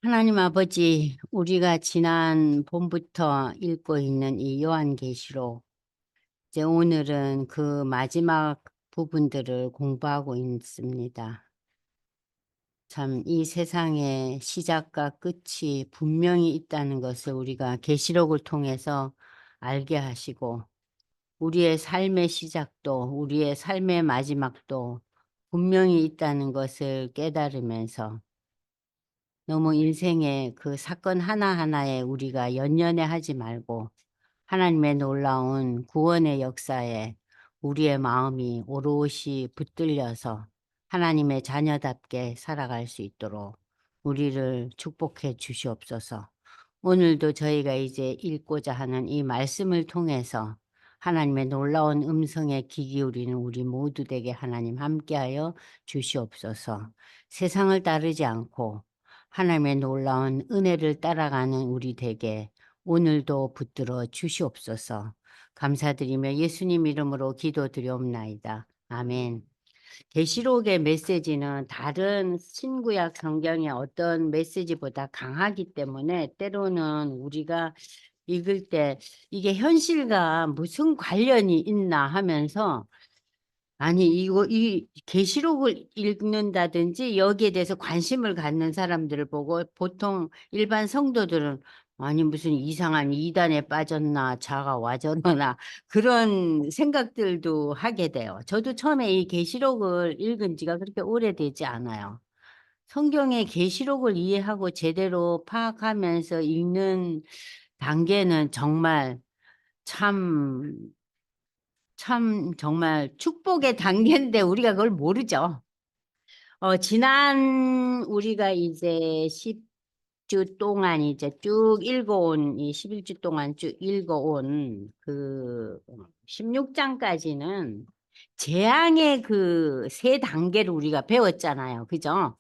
하나님 아버지, 우리가 지난 봄부터 읽고 있는 이 요한계시록, 이제 오늘은 그 마지막 부분들을 공부하고 있습니다. 참, 이 세상에 시작과 끝이 분명히 있다는 것을 우리가 계시록을 통해서 알게 하시고, 우리의 삶의 시작도, 우리의 삶의 마지막도 분명히 있다는 것을 깨달으면서 너무 인생의 그 사건 하나하나에 우리가 연연해 하지 말고 하나님의 놀라운 구원의 역사에 우리의 마음이 오롯이 붙들려서 하나님의 자녀답게 살아갈 수 있도록 우리를 축복해 주시옵소서. 오늘도 저희가 이제 읽고자 하는 이 말씀을 통해서 하나님의 놀라운 음성에 귀 기울이는 우리 모두 되게 하나님 함께하여 주시옵소서. 세상을 따르지 않고 하나님의 놀라운 은혜를 따라가는 우리 되게 오늘도 붙들어 주시옵소서. 감사드리며 예수님 이름으로 기도드리옵나이다. 아멘. 계시록의 메시지는 다른 신구약 성경의 어떤 메시지보다 강하기 때문에 때로는 우리가 읽을 때 이게 현실과 무슨 관련이 있나 하면서, 아니 이거 이 계시록을 읽는다든지 여기에 대해서 관심을 갖는 사람들을 보고 보통 일반 성도들은 '아니 무슨 이상한 이단에 빠졌나 자가 와 저러나.' 그런 생각들도 하게 돼요. 저도 처음에 이 계시록을 읽은 지가 그렇게 오래되지 않아요. 성경의 계시록을 이해하고 제대로 파악하면서 읽는 단계는 정말 참 정말 축복의 단계인데 우리가 그걸 모르죠. 지난 우리가 이제 10주 동안 이제 쭉 읽어 온 이 11주 동안 쭉 읽어 온 그 16 장까지는 재앙의 그 세 단계를 우리가 배웠잖아요. 그죠?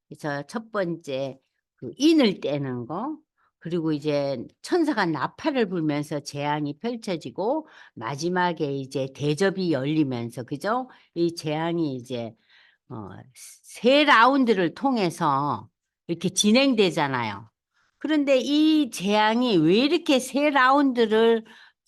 그래서 첫 번째 그 인을 떼는 거, 그리고 이제 천사가 나팔을 불면서 재앙이 펼쳐지고 마지막에 이제 대접이 열리면서, 그죠? 이 재앙이 이제 어 세 라운드를 통해서 이렇게 진행되잖아요. 그런데 이 재앙이 왜 이렇게 세 라운드를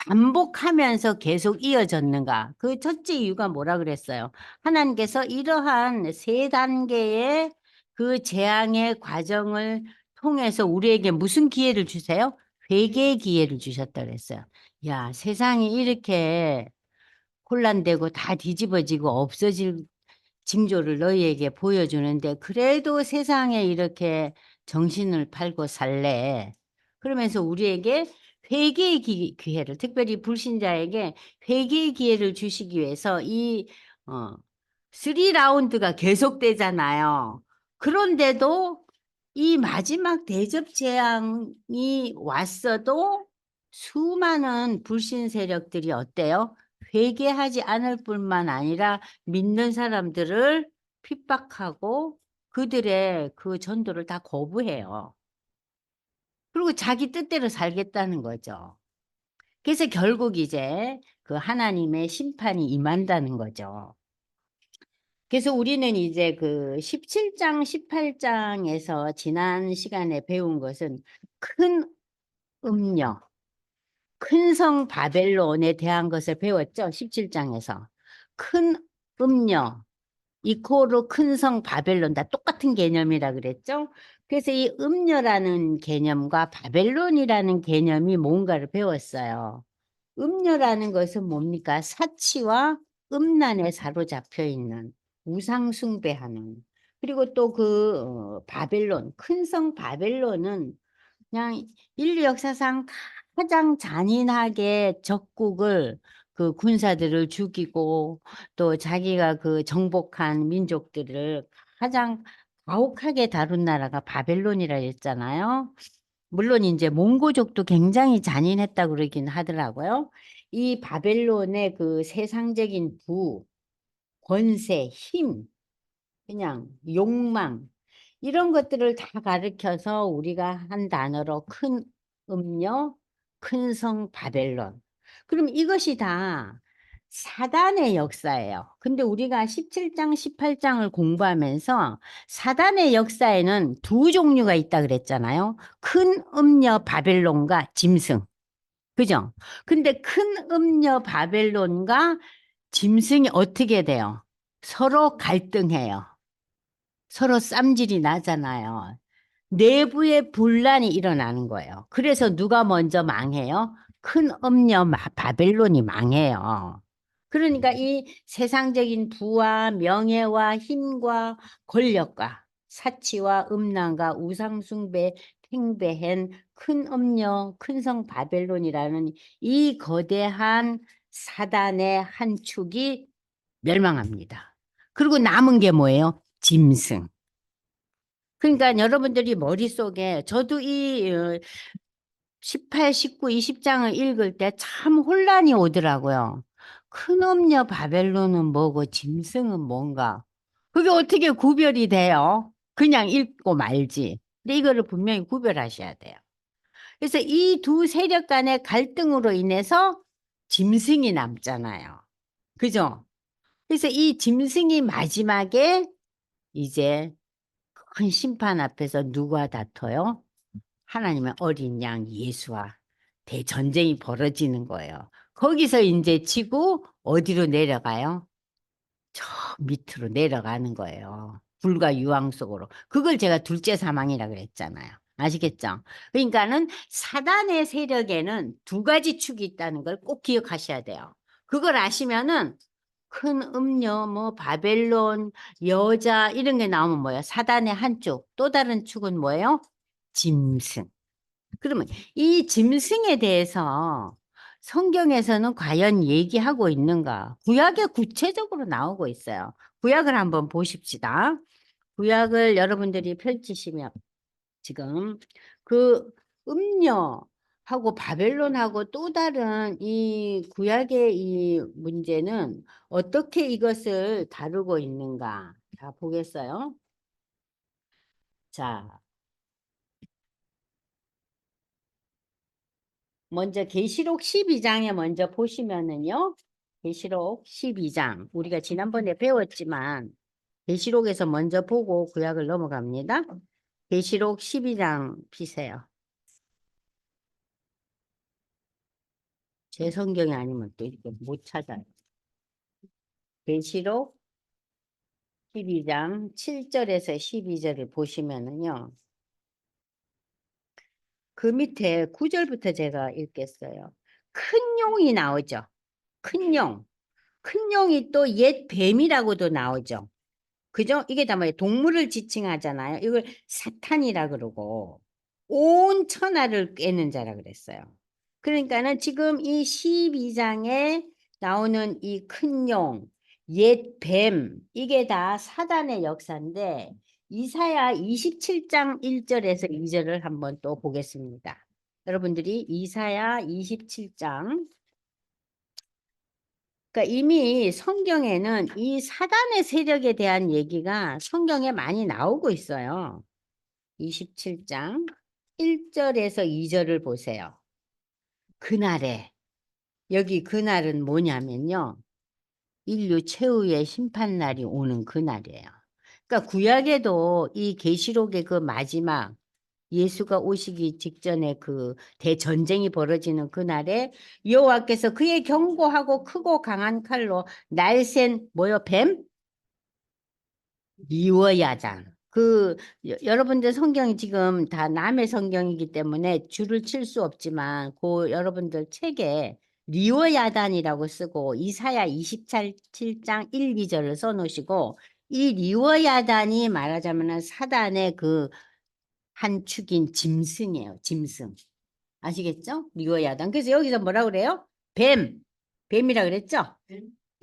반복하면서 계속 이어졌는가? 그 첫째 이유가 뭐라 그랬어요? 하나님께서 이러한 세 단계의 그 재앙의 과정을 통해서 우리에게 무슨 기회를 주세요? 회개의 기회를 주셨다 그랬어요. 야, 세상이 이렇게 혼란되고 다 뒤집어지고 없어질 징조를 너희에게 보여주는데 그래도 세상에 이렇게 정신을 팔고 살래. 그러면서 우리에게 회개의 기회를, 특별히 불신자에게 회개의 기회를 주시기 위해서 이 어 3 라운드가 계속되잖아요. 그런데도 이 마지막 대접 재앙이 왔어도 수많은 불신 세력들이 어때요? 회개하지 않을 뿐만 아니라 믿는 사람들을 핍박하고 그들의 그 전도를 다 거부해요. 그리고 자기 뜻대로 살겠다는 거죠. 그래서 결국 이제 그 하나님의 심판이 임한다는 거죠. 그래서 우리는 이제 그 17 장, 18 장에서 지난 시간에 배운 것은 큰 음녀, 큰 성 바벨론에 대한 것을 배웠죠. 17 장에서. 큰 음녀 이코로 큰 성 바벨론 다 똑같은 개념이라 그랬죠. 그래서 이 음녀라는 개념과 바벨론이라는 개념이 뭔가를 배웠어요. 음녀라는 것은 뭡니까? 사치와 음란에 사로잡혀 있는, 우상 숭배하는. 그리고 또 그 바벨론, 큰 성 바벨론은 그냥 인류 역사상 가장 잔인하게 적국을, 그 군사들을 죽이고 또 자기가 그 정복한 민족들을 가장 가혹하게 다룬 나라가 바벨론이라 했잖아요. 물론 인제 몽고족도 굉장히 잔인했다고 그러긴 하더라고요. 이 바벨론의 그 세상적인 부, 권세, 힘, 그냥 욕망, 이런 것들을 다 가르켜서 우리가 한 단어로 큰 음녀, 큰 성 바벨론. 그럼 이것이 다 사단의 역사예요. 근데 우리가 17장, 18장을 공부하면서 사단의 역사에는 두 종류가 있다 그랬잖아요. 큰 음녀 바벨론과 짐승. 그죠? 근데 큰 음녀 바벨론과 짐승이 어떻게 돼요? 서로 갈등해요. 서로 쌈질이 나잖아요. 내부에 분란이 일어나는 거예요. 그래서 누가 먼저 망해요? 큰 음녀 바벨론이 망해요. 그러니까 이 세상적인 부와 명예와 힘과 권력과 사치와 음란과 우상숭배, 팽배한 큰 음녀, 큰 성 바벨론이라는 이 거대한 사단의 한 축이 멸망합니다. 그리고 남은 게 뭐예요? 짐승. 그러니까 여러분들이 머릿속에 저도 이 18, 19, 20장을 읽을 때 참 혼란이 오더라고요. 큰 음녀 바벨론은 뭐고 짐승은 뭔가. 그게 어떻게 구별이 돼요? 그냥 읽고 말지. 근데 이거를 분명히 구별하셔야 돼요. 그래서 이 두 세력 간의 갈등으로 인해서 짐승이 남잖아요. 그죠? 그래서 이 짐승이 마지막에 이제 큰 심판 앞에서 누가 다퉈요? 하나님의 어린 양 예수와 대전쟁이 벌어지는 거예요. 거기서 이제 지고 어디로 내려가요? 저 밑으로 내려가는 거예요. 불과 유황 속으로. 그걸 제가 둘째 사망이라 그랬잖아요. 아시겠죠? 그러니까는 사단의 세력에는 두 가지 축이 있다는 걸 꼭 기억하셔야 돼요. 그걸 아시면은 큰 음녀, 뭐 바벨론, 여자 이런 게 나오면 뭐예요? 사단의 한쪽. 또 다른 축은 뭐예요? 짐승. 그러면 이 짐승에 대해서 성경에서는 과연 얘기하고 있는가? 구약에 구체적으로 나오고 있어요. 구약을 한번 보십시다. 구약을 여러분들이 펼치시면 지금 그 음녀하고 바벨론하고 또 다른 이 구약의 이 문제는 어떻게 이것을 다루고 있는가? 자, 보겠어요. 자, 먼저 계시록 12장에 먼저 보시면은요. 계시록 12장. 우리가 지난번에 배웠지만 계시록에서 먼저 보고 구약을 넘어갑니다. 계시록 12장 피세요. 제 성경이 아니면 또 이렇게 못 찾아요. 계시록 12장 7절에서 12절을 보시면은요. 그 밑에 9절부터 제가 읽겠어요. 큰 용이 나오죠. 큰 용. 큰 용이 또 옛 뱀이라고도 나오죠. 그죠? 이게 다 뭐예요? 동물을 지칭하잖아요. 이걸 사탄이라 그러고 온 천하를 꿰는 자라 그랬어요. 그러니까는 지금 이 12장에 나오는 이 큰 용, 옛 뱀, 이게 다 사단의 역사인데 이사야 27장 1절에서 2절을 한번 또 보겠습니다. 여러분들이 이사야 27장, 그러니까 이미 성경에는 이 사단의 세력에 대한 얘기가 성경에 많이 나오고 있어요. 27장 1절에서 2절을 보세요. 그날에, 여기 그날은 뭐냐면요. 인류 최후의 심판날이 오는 그날이에요. 그러니까 구약에도 이 계시록의 그 마지막 예수가 오시기 직전에 그 대전쟁이 벌어지는 그날에 여호와께서 그의 견고하고 크고 강한 칼로 날쌘 뭐요? 뱀? 리워야단. 그 여러분들 성경이 지금 다 남의 성경이기 때문에 줄을 칠 수 없지만 그 여러분들 책에 리워야단이라고 쓰고 이사야 27장 1, 2절을 써놓으시고 이 리워야단이 말하자면 사단의 그 한 축인 짐승이에요. 짐승. 아시겠죠? 리워야단. 그래서 여기서 뭐라 그래요? 뱀. 뱀이라 그랬죠?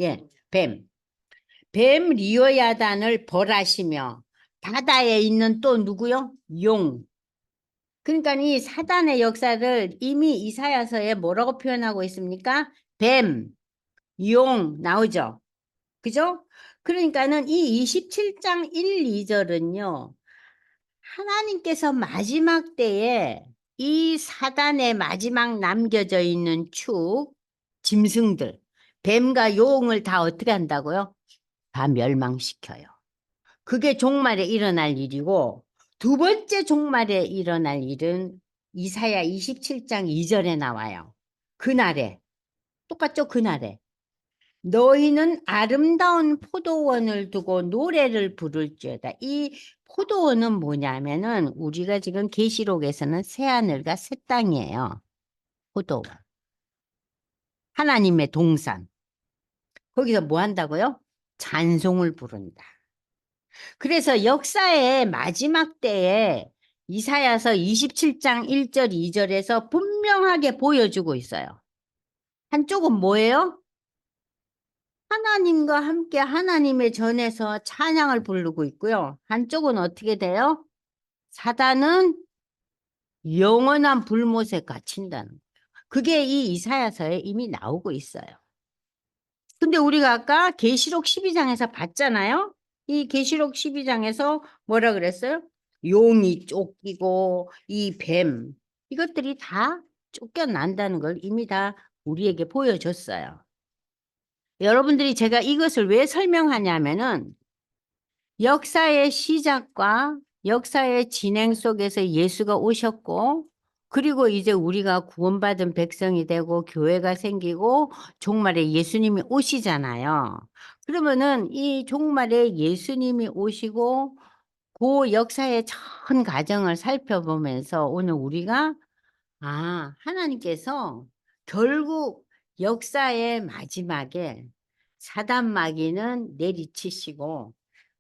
예, 뱀. 뱀 리어야단을 벌하시며 바다에 있는 또 누구요? 용. 그러니까 이 사단의 역사를 이미 이사야서에 뭐라고 표현하고 있습니까? 뱀, 용 나오죠. 그죠? 그러니까는 이 27장 1, 2절은요. 하나님께서 마지막 때에 이 사단의 마지막 남겨져 있는 축, 짐승들, 뱀과 용을 다 어떻게 한다고요? 다 멸망시켜요. 그게 종말에 일어날 일이고, 두 번째 종말에 일어날 일은 이사야 27장 2절에 나와요. 그날에, 똑같죠? 그날에. 너희는 아름다운 포도원을 두고 노래를 부를지어다. 이 포도원은 뭐냐면은 우리가 지금 계시록에서는 새하늘과 새 땅이에요. 포도원. 하나님의 동산. 거기서 뭐 한다고요? 찬송을 부른다. 그래서 역사의 마지막 때에 이사야서 27장 1절, 2절에서 분명하게 보여주고 있어요. 한쪽은 뭐예요? 하나님과 함께 하나님의 전에서 찬양을 부르고 있고요. 한쪽은 어떻게 돼요? 사단은 영원한 불못에 갇힌다는 거예요. 그게 이 이사야서에 이미 나오고 있어요. 근데 우리가 아까 계시록 12장에서 봤잖아요. 이 계시록 12장에서 뭐라 그랬어요? 용이 쫓기고 이 뱀, 이것들이 다 쫓겨난다는 걸 이미 다 우리에게 보여줬어요. 여러분들이 제가 이것을 왜 설명하냐면은 역사의 시작과 역사의 진행 속에서 예수가 오셨고, 그리고 이제 우리가 구원받은 백성이 되고 교회가 생기고 종말에 예수님이 오시잖아요. 그러면은 이 종말에 예수님이 오시고 그 역사의 전 과정을 살펴보면서 오늘 우리가 하나님께서 결국 역사의 마지막에 사단 마귀는 내리치시고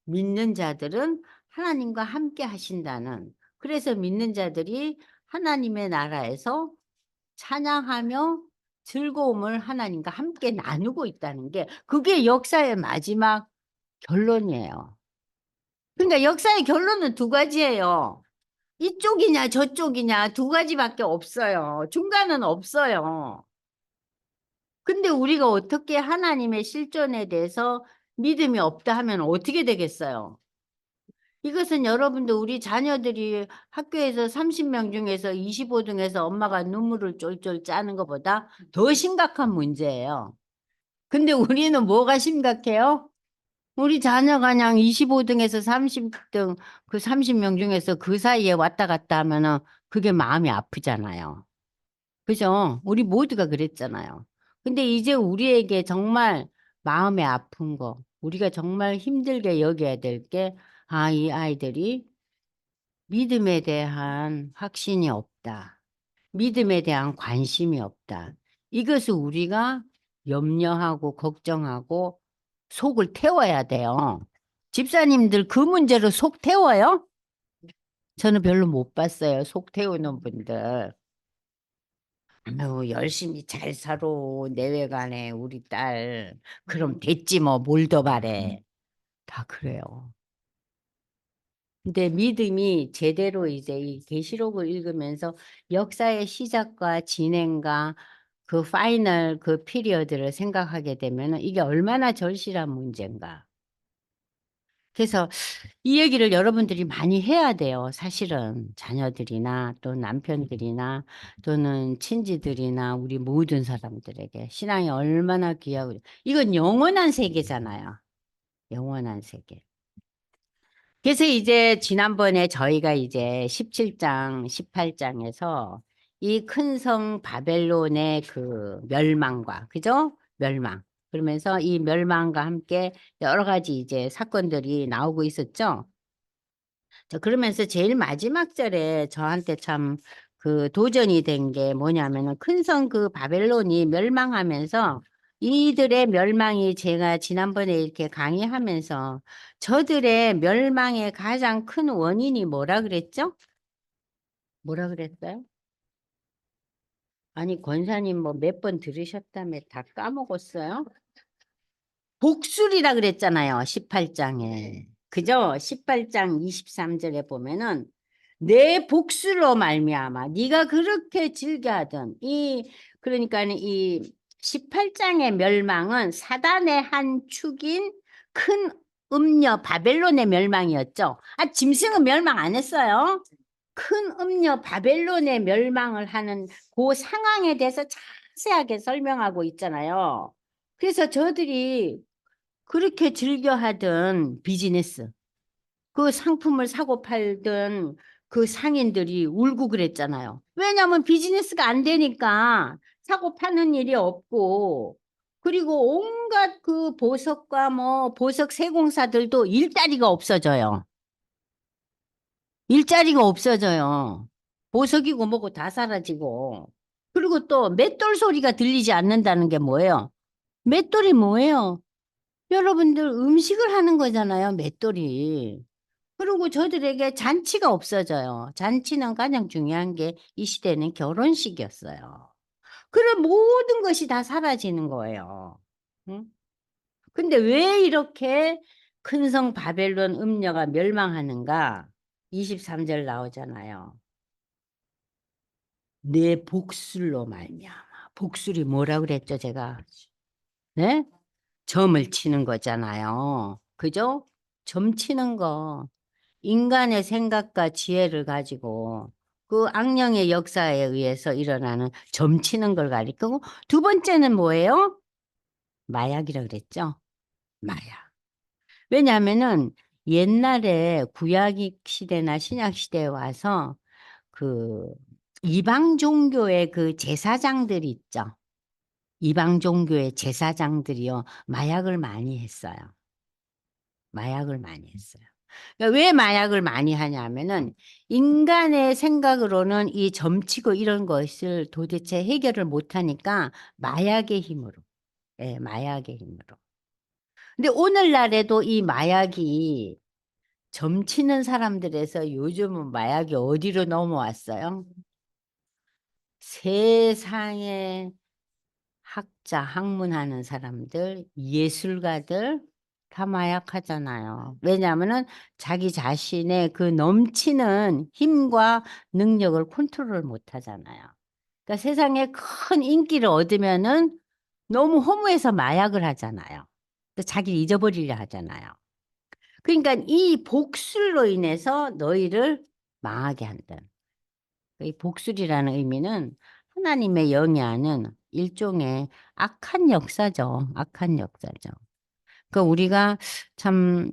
믿는 자들은 하나님과 함께 하신다는, 그래서 믿는 자들이 하나님의 나라에서 찬양하며 즐거움을 하나님과 함께 나누고 있다는 게 그게 역사의 마지막 결론이에요. 그러니까 역사의 결론은 두 가지예요. 이쪽이냐 저쪽이냐 두 가지밖에 없어요. 중간은 없어요. 근데 우리가 어떻게 하나님의 실존에 대해서 믿음이 없다 하면 어떻게 되겠어요? 이것은 여러분들 우리 자녀들이 학교에서 30명 중에서 25등에서 엄마가 눈물을 쫄쫄 짜는 것보다 더 심각한 문제예요. 근데 우리는 뭐가 심각해요? 우리 자녀가 그냥 25등에서 30등 그 30명 중에서 그 사이에 왔다 갔다 하면은 그게 마음이 아프잖아요. 그죠? 우리 모두가 그랬잖아요. 근데 이제 우리에게 정말 마음에 아픈 거, 우리가 정말 힘들게 여겨야 될 게, 이 아이들이 믿음에 대한 확신이 없다. 믿음에 대한 관심이 없다. 이것을 우리가 염려하고 걱정하고 속을 태워야 돼요. 집사님들 그 문제로 속 태워요? 저는 별로 못 봤어요. 속 태우는 분들. 아유, 열심히 잘 살아, 내외간에 우리 딸. 그럼 됐지 뭐, 뭘 더 바래. 다 그래요. 근데 믿음이 제대로 이제 이 계시록을 읽으면서 역사의 시작과 진행과 그 파이널 그 피리어드를 생각하게 되면 이게 얼마나 절실한 문제인가. 그래서 이 얘기를 여러분들이 많이 해야 돼요. 사실은 자녀들이나 또 남편들이나 또는 친지들이나 우리 모든 사람들에게 신앙이 얼마나 귀하고 이건 영원한 세계잖아요. 영원한 세계. 그래서 이제 지난번에 저희가 이제 17장, 18장에서 이 큰 성 바벨론의 그 멸망과, 그죠? 멸망. 그러면서 이 멸망과 함께 여러 가지 이제 사건들이 나오고 있었죠. 그러면서 제일 마지막 절에 저한테 참 그 도전이 된 게 뭐냐면은 큰 성 그 바벨론이 멸망하면서 이들의 멸망이 제가 지난번에 이렇게 강의하면서 저들의 멸망의 가장 큰 원인이 뭐라 그랬죠? 뭐라 그랬어요? 아니, 권사님 뭐 몇 번 들으셨다며 다 까먹었어요? 복술이라 그랬잖아요. 18장에. 그죠? 18장 23절에 보면은 내 복수로 말미암아 네가 그렇게 즐겨하던 이 그러니까 이 18장의 멸망은 사단의 한 축인 큰 음녀 바벨론의 멸망이었죠. 짐승은 멸망 안 했어요. 큰 음녀 바벨론의 멸망을 하는 그 상황에 대해서 자세하게 설명하고 있잖아요. 그래서 저들이 그렇게 즐겨 하던 비즈니스, 그 상품을 사고 팔던 그 상인들이 울고 그랬잖아요. 왜냐하면 비즈니스가 안 되니까 사고 파는 일이 없고, 그리고 온갖 그 보석과 뭐 보석 세공사들도 일자리가 없어져요. 일자리가 없어져요. 보석이고 뭐고 다 사라지고. 그리고 또 맷돌 소리가 들리지 않는다는 게 뭐예요? 맷돌이 뭐예요? 여러분들 음식을 하는 거잖아요, 맷돌이. 그리고 저들에게 잔치가 없어져요. 잔치는 가장 중요한 게 이 시대는 결혼식이었어요. 그런 모든 것이 다 사라지는 거예요. 응? 근데 왜 이렇게 큰 성 바벨론 음녀가 멸망하는가? 23절 나오잖아요. 내 복술로 말미암아. 복술이 뭐라 그랬죠, 제가? 네? 점을 치는 거잖아요. 그죠? 점 치는 거. 인간의 생각과 지혜를 가지고 그 악령의 역사에 의해서 일어나는 점치는 걸 가리키고, 두 번째는 뭐예요? 마약이라 그랬죠? 마약. 왜냐하면은 옛날에 구약 시대나 신약 시대에 와서 그 이방 종교의 그 제사장들이 있죠. 이방 종교의 제사장들이요, 마약을 많이 했어요. 마약을 많이 했어요. 그러니까 왜 마약을 많이 하냐면은 인간의 생각으로는 이 점치고 이런 것을 도대체 해결을 못 하니까 마약의 힘으로, 예, 마약의 힘으로. 근데 오늘날에도 이 마약이 점치는 사람들에서 요즘은 마약이 어디로 넘어왔어요? 세상에 학자, 학문하는 사람들, 예술가들 다 마약하잖아요. 왜냐하면은 자기 자신의 그 넘치는 힘과 능력을 컨트롤 못 하잖아요. 그러니까 세상에 큰 인기를 얻으면은 너무 허무해서 마약을 하잖아요. 또 자기를 잊어버리려 하잖아요. 그러니까 이 복술로 인해서 너희를 망하게 한다. 이 복술이라는 의미는 하나님의 영이하는 일종의 악한 역사죠. 악한 역사죠. 그 우리가 참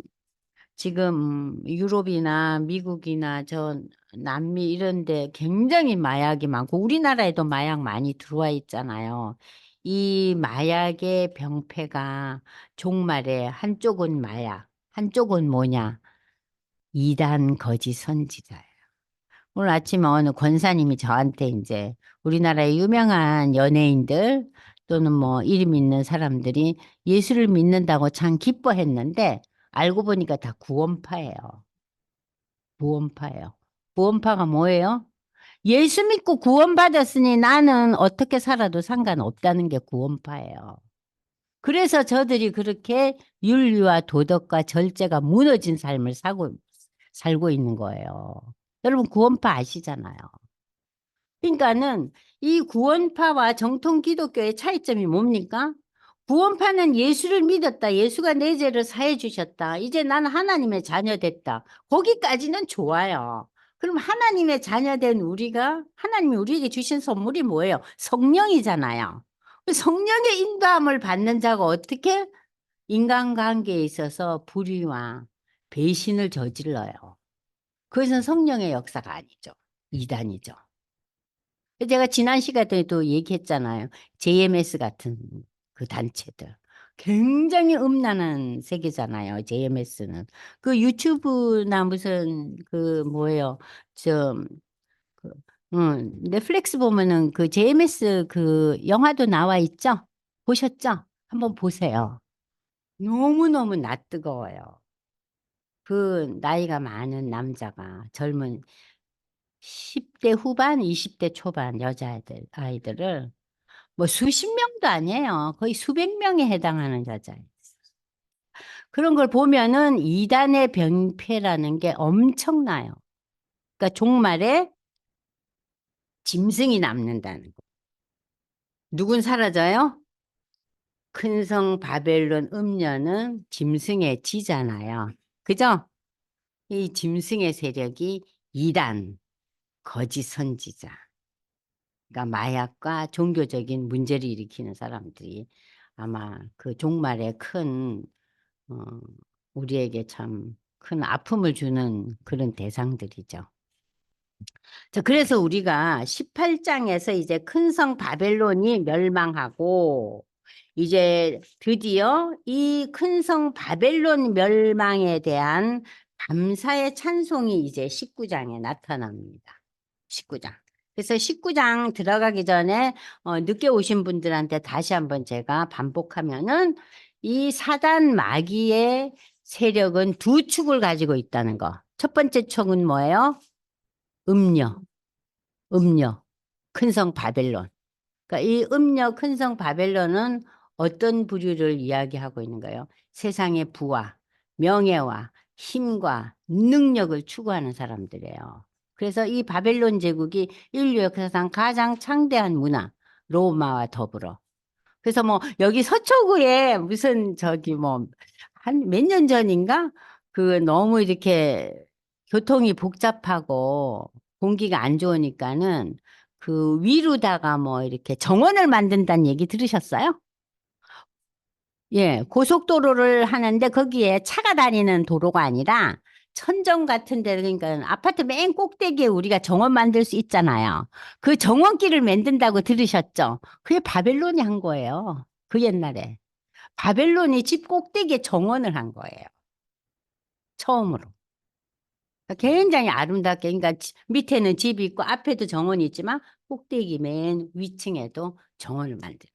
지금 유럽이나 미국이나 저 남미 이런 데 굉장히 마약이 많고 우리나라에도 마약 많이 들어와 있잖아요. 이 마약의 병폐가 종말에 한쪽은 마약, 한쪽은 뭐냐? 이단 거짓 선지자예요. 오늘 아침에 어느 권사님이 저한테 이제 우리나라의 유명한 연예인들 또는 뭐 이름 있는 사람들이 예수를 믿는다고 참 기뻐했는데 알고 보니까 다 구원파예요. 구원파예요. 구원파가 뭐예요? 예수 믿고 구원받았으니 나는 어떻게 살아도 상관없다는 게 구원파예요. 그래서 저들이 그렇게 윤리와 도덕과 절제가 무너진 삶을 살고 있는 거예요. 여러분 구원파 아시잖아요. 그러니까는 이 구원파와 정통 기독교의 차이점이 뭡니까? 구원파는 예수를 믿었다. 예수가 내 죄를 사해 주셨다. 이제 나는 하나님의 자녀 됐다. 거기까지는 좋아요. 그럼 하나님의 자녀 된 우리가 하나님이 우리에게 주신 선물이 뭐예요? 성령이잖아요. 성령의 인도함을 받는 자가 어떻게 인간관계에 있어서 불의와 배신을 저질러요. 그것은 성령의 역사가 아니죠. 이단이죠. 제가 지난 시간에도 얘기했잖아요. JMS 같은 그 단체들. 굉장히 음란한 세계잖아요. JMS는. 그 유튜브나 무슨 그 뭐예요. 저, 그, 넷플릭스 보면은 그 JMS 그 영화도 나와 있죠? 보셨죠? 한번 보세요. 너무너무 낯뜨거워요. 그 나이가 많은 남자가 젊은 10대 후반, 20대 초반 아이들을 뭐 수십 명도 아니에요. 거의 수백 명에 해당하는 여자예요. 그런 걸 보면은 이단의 병폐라는 게 엄청나요. 그러니까 종말에 짐승이 남는다는 거. 누군 사라져요? 큰 성 바벨론 음녀는 짐승의 지잖아요. 그죠? 이 짐승의 세력이 이단, 거짓 선지자. 그러니까 마약과 종교적인 문제를 일으키는 사람들이 아마 그 종말에 큰, 어, 우리에게 참 큰 아픔을 주는 그런 대상들이죠. 자, 그래서 우리가 18장에서 이제 큰 성 바벨론이 멸망하고 이제 드디어 이 큰 성 바벨론 멸망에 대한 감사의 찬송이 이제 19장에 나타납니다. 19장. 그래서 19장 들어가기 전에 늦게 오신 분들한테 다시 한번 제가 반복하면은 이 사단 마귀의 세력은 두 축을 가지고 있다는 거. 첫 번째 축은 뭐예요? 음녀. 음녀, 큰성 바벨론. 그러니까 이 음녀 큰성 바벨론은 어떤 부류를 이야기하고 있는 거예요? 세상의 부와 명예와 힘과 능력을 추구하는 사람들이에요. 그래서 이 바벨론 제국이 인류 역사상 가장 창대한 문화, 로마와 더불어. 그래서 뭐 여기 서초구에 무슨 저기 뭐 한 몇 년 전인가 그 너무 이렇게 교통이 복잡하고 공기가 안 좋으니까는 그 위로다가 뭐 이렇게 정원을 만든다는 얘기 들으셨어요? 예, 고속도로를 하는데 거기에 차가 다니는 도로가 아니라 천정 같은 데 그러니까 아파트 맨 꼭대기에 우리가 정원 만들 수 있잖아요. 그 정원길을 만든다고 들으셨죠? 그게 바벨론이 한 거예요. 그 옛날에. 바벨론이 집 꼭대기에 정원을 한 거예요. 처음으로. 그러니까 굉장히 아름답게, 그러니까 밑에는 집이 있고 앞에도 정원이 있지만 꼭대기 맨 위층에도 정원을 만든.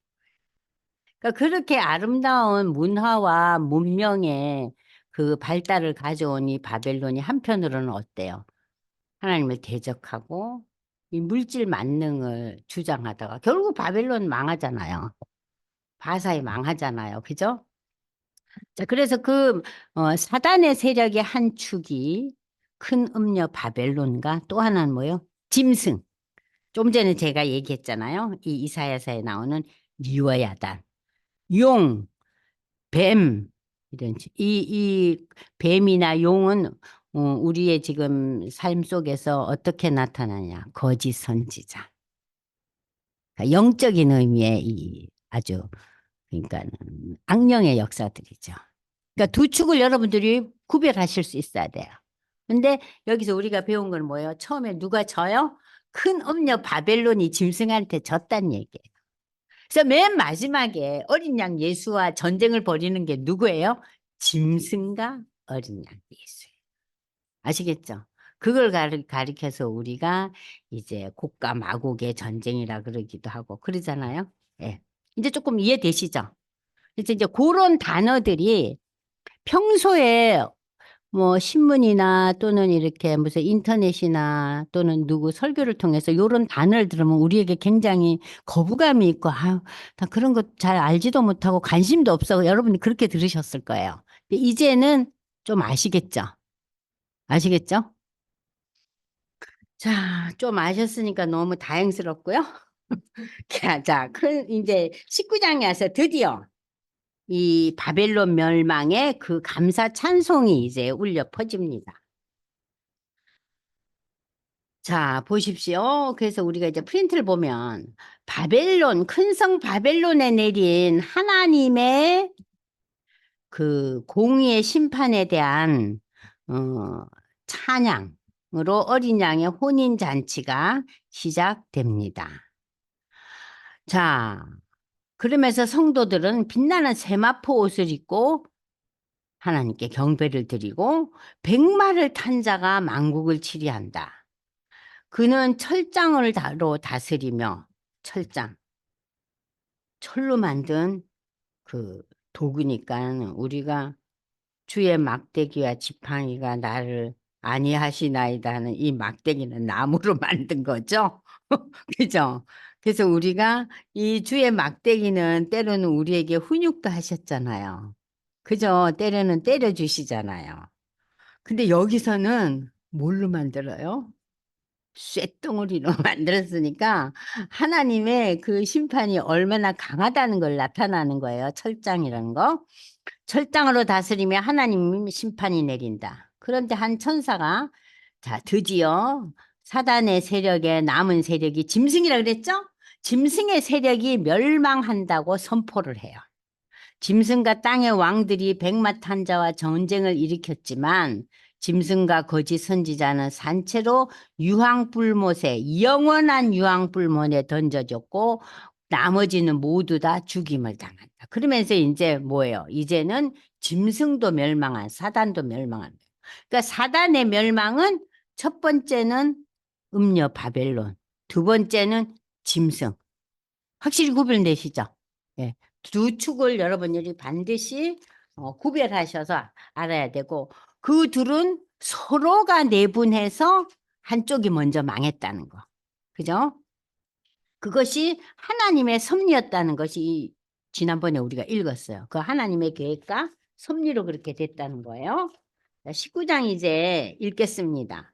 그러니까 그렇게 아름다운 문화와 문명의 그 발달을 가져온 이 바벨론이 한편으로는 어때요? 하나님을 대적하고 이 물질 만능을 주장하다가 결국 바벨론 망하잖아요. 바사에 망하잖아요. 그죠? 자, 그래서 그 사단의 세력의 한 축이 큰 음녀 바벨론과 또 하나는 뭐요? 짐승. 좀 전에 제가 얘기했잖아요. 이 이사야서에 나오는 리워야단, 용, 뱀 이런 이 뱀이나 용은 우리의 지금 삶 속에서 어떻게 나타나냐? 거짓 선지자. 그러니까 영적인 의미의 이 아주 그러니까 악령의 역사들이죠. 그러니까 두 축을 여러분들이 구별하실 수 있어야 돼요. 근데 여기서 우리가 배운 건 뭐예요? 처음에 누가 져요? 큰 음녀 바벨론이 짐승한테 졌단 얘기예요. 그래서 맨 마지막에 어린 양 예수와 전쟁을 벌이는 게 누구예요? 짐승과 어린 양 예수예요. 아시겠죠? 그걸 가리켜서 우리가 이제 곡과 마곡의 전쟁이라 그러기도 하고 그러잖아요. 예. 이제 조금 이해되시죠? 그래서 이제 그런 단어들이 평소에 뭐 신문이나 또는 이렇게 무슨 인터넷이나 또는 누구 설교를 통해서 이런 단어를 들으면 우리에게 굉장히 거부감이 있고 아유, 나 그런 거 잘 알지도 못하고 관심도 없어. 여러분이 그렇게 들으셨을 거예요. 근데 이제는 좀 아시겠죠? 아시겠죠? 자, 좀 아셨으니까 너무 다행스럽고요. 자, 이제 19장에 와서 드디어 이 바벨론 멸망의 그 감사 찬송이 이제 울려 퍼집니다. 자, 보십시오. 그래서 우리가 이제 프린트를 보면 바벨론, 큰 성 바벨론에 내린 하나님의 그 공의의 심판에 대한 어, 찬양으로 어린 양의 혼인 잔치가 시작됩니다. 자, 그러면서 성도들은 빛나는 세마포 옷을 입고 하나님께 경배를 드리고 백마를 탄 자가 만국을 치리한다. 그는 철장을 다로 다스리며 철장, 철로 만든 그 도구니까 우리가 주의 막대기와 지팡이가 나를 안위하시나이다 하는 이 막대기는 나무로 만든 거죠. 그죠? 그래서 우리가 이 주의 막대기는 때로는 우리에게 훈육도 하셨잖아요. 그죠? 때로는 때려주시잖아요. 근데 여기서는 뭘로 만들어요? 쇳덩어리로 만들었으니까 하나님의 그 심판이 얼마나 강하다는 걸 나타나는 거예요. 철장이라는 거. 철장으로 다스리며 하나님 심판이 내린다. 그런데 한 천사가 자, 드디어 사단의 세력에 남은 세력이 짐승이라 그랬죠? 짐승의 세력이 멸망한다고 선포를 해요. 짐승과 땅의 왕들이 백마탄자와 전쟁을 일으켰지만 짐승과 거짓 선지자는 산채로 유황불못에 영원한 유황불못에 던져졌고 나머지는 모두 다 죽임을 당한다. 그러면서 이제 뭐예요? 이제는 짐승도 멸망한 사단도 멸망한. 그러니까 사단의 멸망은 첫 번째는 음녀 바벨론, 두 번째는 짐승. 확실히 구별되시죠? 예. 두 축을 여러분들이 반드시 구별하셔서 알아야 되고 그 둘은 서로가 내분해서 한쪽이 먼저 망했다는 거. 그죠? 그것이 하나님의 섭리였다는 것이 지난번에 우리가 읽었어요. 그 하나님의 계획과 섭리로 그렇게 됐다는 거예요. 19장 이제 읽겠습니다.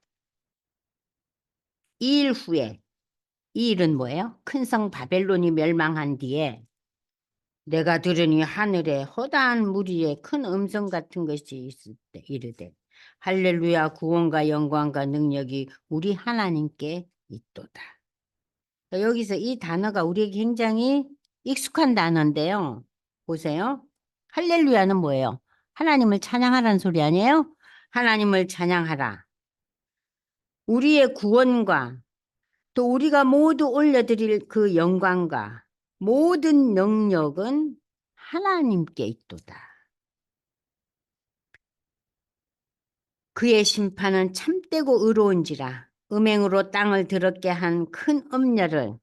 이 일 후에, 이 일은 뭐예요? 큰 성 바벨론이 멸망한 뒤에 내가 들으니 하늘에 허다한 무리의 큰 음성 같은 것이 있을 때 이르되 할렐루야 구원과 영광과 능력이 우리 하나님께 있도다. 여기서 이 단어가 우리에게 굉장히 익숙한 단어인데요. 보세요. 할렐루야는 뭐예요? 하나님을 찬양하라는 소리 아니에요? 하나님을 찬양하라. 우리의 구원과 또 우리가 모두 올려드릴 그 영광과 모든 능력은 하나님께 있도다. 그의 심판은 참되고 의로운지라 음행으로 땅을 더럽게 한 큰 음녀를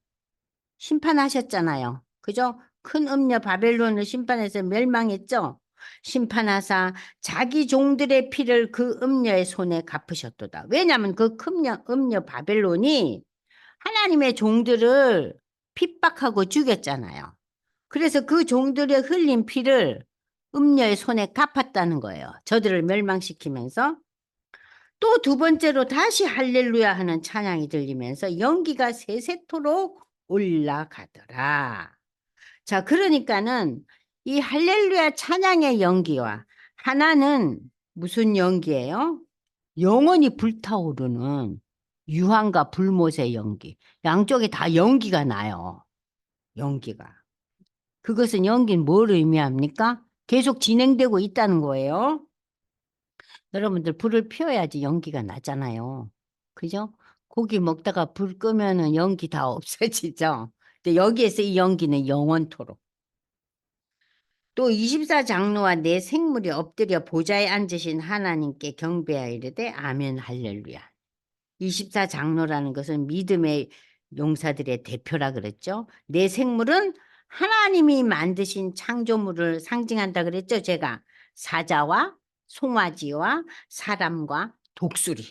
심판하셨잖아요. 그죠? 큰 음녀 바벨론을 심판해서 멸망했죠. 심판하사 자기 종들의 피를 그 음녀의 손에 갚으셨도다. 왜냐하면 그 음녀 바벨론이 하나님의 종들을 핍박하고 죽였잖아요. 그래서 그 종들의 흘린 피를 음녀의 손에 갚았다는 거예요. 저들을 멸망시키면서 또 두 번째로 다시 할렐루야 하는 찬양이 들리면서 연기가 세세토록 올라가더라. 자, 그러니까는 이 할렐루야 찬양의 연기와 하나는 무슨 연기예요? 영원히 불타오르는 유황과 불못의 연기. 양쪽에 다 연기가 나요. 연기가. 그것은 연기는 뭘 의미합니까? 계속 진행되고 있다는 거예요. 여러분들 불을 피워야지 연기가 나잖아요. 그죠? 고기 먹다가 불 끄면은 연기 다 없어지죠. 근데 여기에서 이 연기는 영원토록. 또 24장로와 내 생물이 엎드려 보좌에 앉으신 하나님께 경배하여 이르되 아멘 할렐루야. 24장로라는 것은 믿음의 용사들의 대표라 그랬죠. 내 생물은 하나님이 만드신 창조물을 상징한다 그랬죠. 제가 사자와 송아지와 사람과 독수리.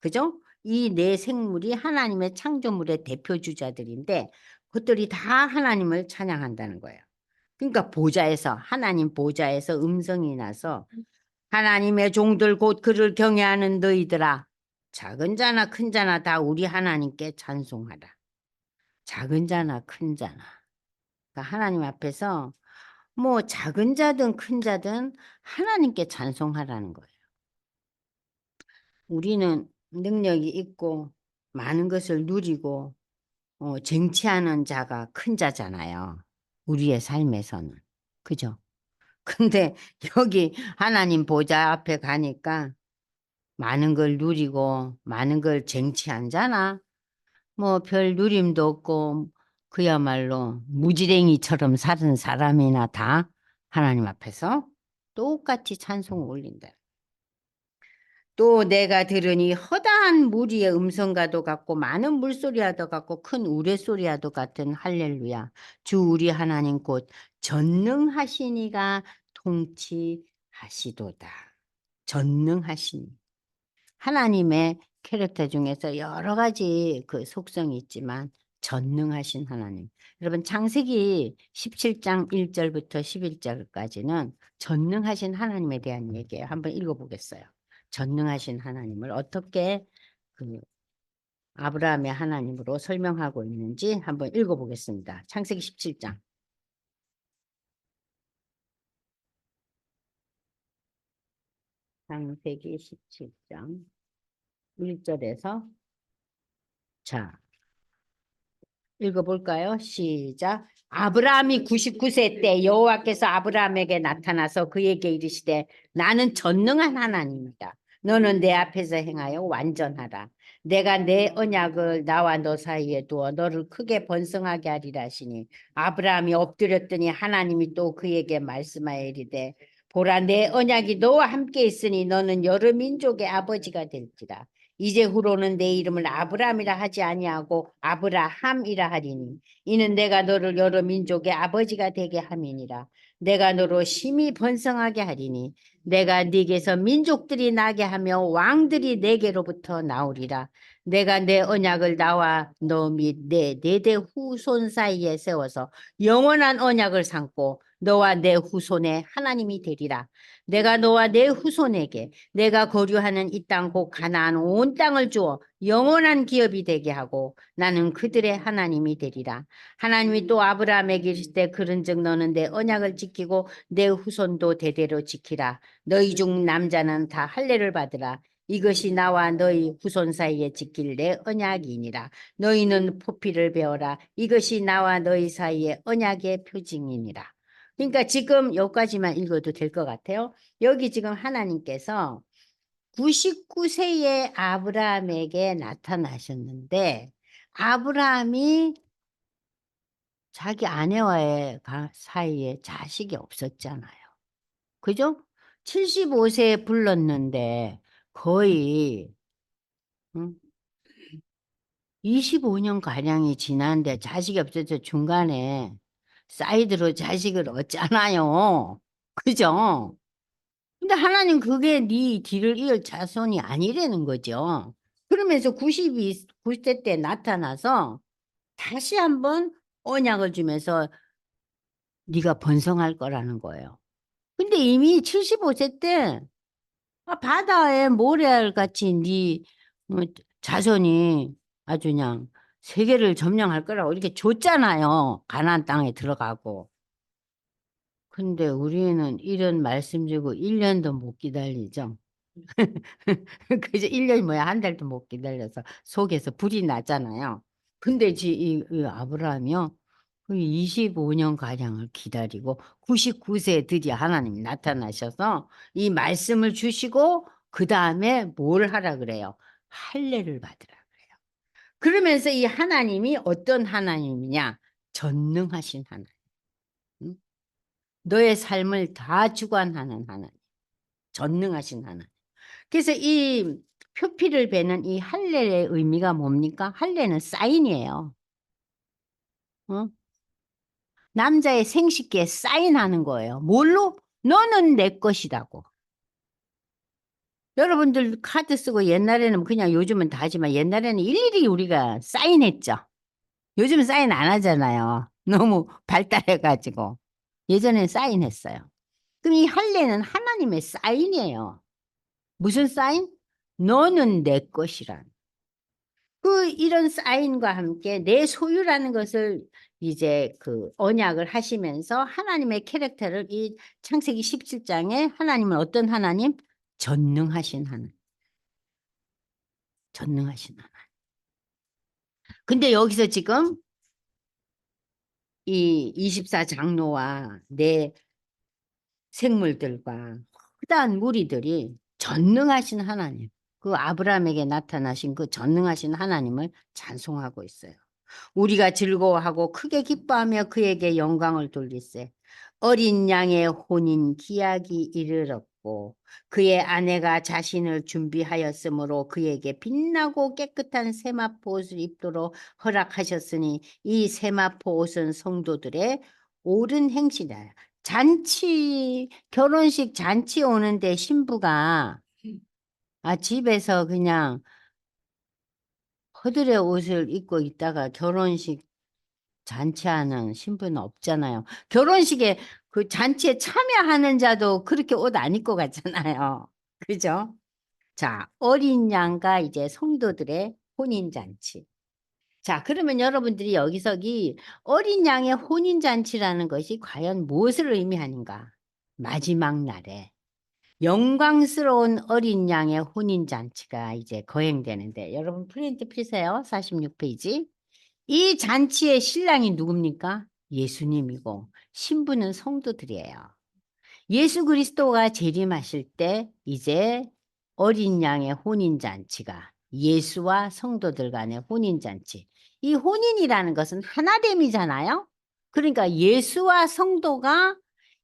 그죠? 이 네 생물이 하나님의 창조물의 대표주자들인데 그것들이 다 하나님을 찬양한다는 거예요. 그러니까 보좌에서 하나님 보좌에서 음성이 나서 하나님의 종들 곧 그를 경외하는 너희들아 작은 자나 큰 자나 다 우리 하나님께 찬송하라. 작은 자나 큰 자나. 그러니까 하나님 앞에서 뭐 작은 자든 큰 자든 하나님께 찬송하라는 거예요. 우리는 능력이 있고 많은 것을 누리고 쟁취하는 자가 큰 자잖아요. 우리의 삶에서는. 그죠? 근데 여기 하나님 보좌 앞에 가니까 많은 걸 누리고 많은 걸 쟁취한잖아. 뭐 별 누림도 없고 그야말로 무지랭이처럼 사는 사람이나 다 하나님 앞에서 똑같이 찬송을 올린다. 또 내가 들으니 허다한 무리의 음성과도 같고 많은 물소리와도 같고 큰 우레소리와도 같은 할렐루야. 주 우리 하나님 곧 전능하시니가 통치하시도다. 전능하시니. 하나님의 캐릭터 중에서 여러 가지 그 속성이 있지만 전능하신 하나님. 여러분 창세기 17장 1절부터 11절까지는 전능하신 하나님에 대한 얘기예요. 한번 읽어보겠어요. 전능하신 하나님을 어떻게 그 아브라함의 하나님으로 설명하고 있는지 한번 읽어보겠습니다. 창세기 17장. 창세기 17장 1절에서 자 읽어볼까요? 시작. 아브라함이 99세 때 여호와께서 아브라함에게 나타나서 그에게 이르시되 나는 전능한 하나님이다. 너는 내 앞에서 행하여 완전하라. 내가 내 언약을 나와 너 사이에 두어 너를 크게 번성하게 하리라 하시니 아브라함이 엎드렸더니 하나님이 또 그에게 말씀하여 이르되 보라 내 언약이 너와 함께 있으니 너는 여러 민족의 아버지가 될지라. 이제 후로는 내 이름을 아브라함이라 하지 아니하고 아브라함이라 하리니 이는 내가 너를 여러 민족의 아버지가 되게 함이니라. 내가 너로 심히 번성하게 하리니 내가 네게서 민족들이 나게 하며 왕들이 네게로부터 나오리라. 내가 내 언약을 나와 너 및 내 네 대 후손 사이에 세워서 영원한 언약을 삼고 너와 내 후손의 하나님이 되리라. 내가 너와 내 후손에게 내가 거류하는 이 땅 곧 가나안 온 땅을 주어 영원한 기업이 되게 하고 나는 그들의 하나님이 되리라. 하나님이 또 아브라함에게 이르시되 그런즉 너는 내 언약을 지키고 내 후손도 대대로 지키라. 너희 중 남자는 다 할례를 받으라. 이것이 나와 너희 후손 사이에 지킬 내 언약이니라. 너희는 포피를 베어라. 이것이 나와 너희 사이에 언약의 표징이니라. 그러니까 지금 여기까지만 읽어도 될 것 같아요. 여기 지금 하나님께서 99세의 아브라함에게 나타나셨는데 아브라함이 자기 아내와의 사이에 자식이 없었잖아요. 그죠? 75세에 불렀는데 거의 25년 가량이 지났는데 자식이 없어서 중간에 사이드로 자식을 얻잖아요. 그죠? 근데 하나님 그게 네 뒤를 이을 자손이 아니라는 거죠. 그러면서 92세 때 나타나서 다시 한번 언약을 주면서 네가 번성할 거라는 거예요. 근데 이미 75세 때 바다에 모래알같이 네 자손이 아주 그냥 세계를 점령할 거라고 이렇게 줬잖아요. 가나안 땅에 들어가고. 근데 우리는 이런 말씀 주고 1년도 못 기다리죠. 그죠? 1년이 뭐야, 한 달도 못 기다려서 속에서 불이 나잖아요. 근데 이 아브라함이요. 그 25년 가량을 기다리고 99세에 드디어 하나님이 나타나셔서 이 말씀을 주시고 그 다음에 뭘 하라 그래요? 할례를 받으라 그래요. 그러면서 이 하나님이 어떤 하나님이냐? 전능하신 하나님. 응? 너의 삶을 다 주관하는 하나님. 전능하신 하나님. 그래서 이 표피를 베는 이 할례의 의미가 뭡니까? 할례는 사인이에요. 어? 남자의 생식기에 사인하는 거예요. 뭘로? 너는 내 것이라고. 여러분들 카드 쓰고 옛날에는 그냥 요즘은 다 하지만 옛날에는 일일이 우리가 사인했죠. 요즘은 사인 안 하잖아요. 너무 발달해가지고. 예전엔 사인했어요. 그럼 이 할례는 하나님의 사인이에요. 무슨 사인? 너는 내 것이란. 이런 사인과 함께 내 소유라는 것을 이제 그 언약을 하시면서 하나님의 캐릭터를 이 창세기 17장에 하나님은 어떤 하나님? 전능하신 하나님. 전능하신 하나님. 근데 여기서 지금 이 24장로와 내 생물들과 크다한 무리들이 전능하신 하나님, 그 아브라함에게 나타나신 그 전능하신 하나님을 찬송하고 있어요. 우리가 즐거워하고 크게 기뻐하며 그에게 영광을 돌리세. 어린 양의 혼인 기약이 이르렀고 그의 아내가 자신을 준비하였으므로 그에게 빛나고 깨끗한 세마포 옷을 입도록 허락하셨으니 이 세마포 옷은 성도들의 옳은 행실이다. 잔치, 결혼식 잔치 오는데 신부가 집에서 그냥 허들의 옷을 입고 있다가 결혼식 잔치하는 신부는 없잖아요. 결혼식에 그 잔치에 참여하는 자도 그렇게 옷 안 입고 갔잖아요. 그죠? 자, 어린 양과 이제 성도들의 혼인잔치. 자, 그러면 여러분들이 여기서 이 어린 양의 혼인잔치라는 것이 과연 무엇을 의미하는가? 마지막 날에 영광스러운 어린 양의 혼인잔치가 이제 거행되는데 여러분 프린트 피세요. 46페이지. 이 잔치의 신랑이 누굽니까? 예수님이고 신부는 성도들이에요. 예수 그리스도가 재림하실 때 이제 어린 양의 혼인잔치가 예수와 성도들 간의 혼인잔치. 이 혼인이라는 것은 하나됨이잖아요. 그러니까 예수와 성도가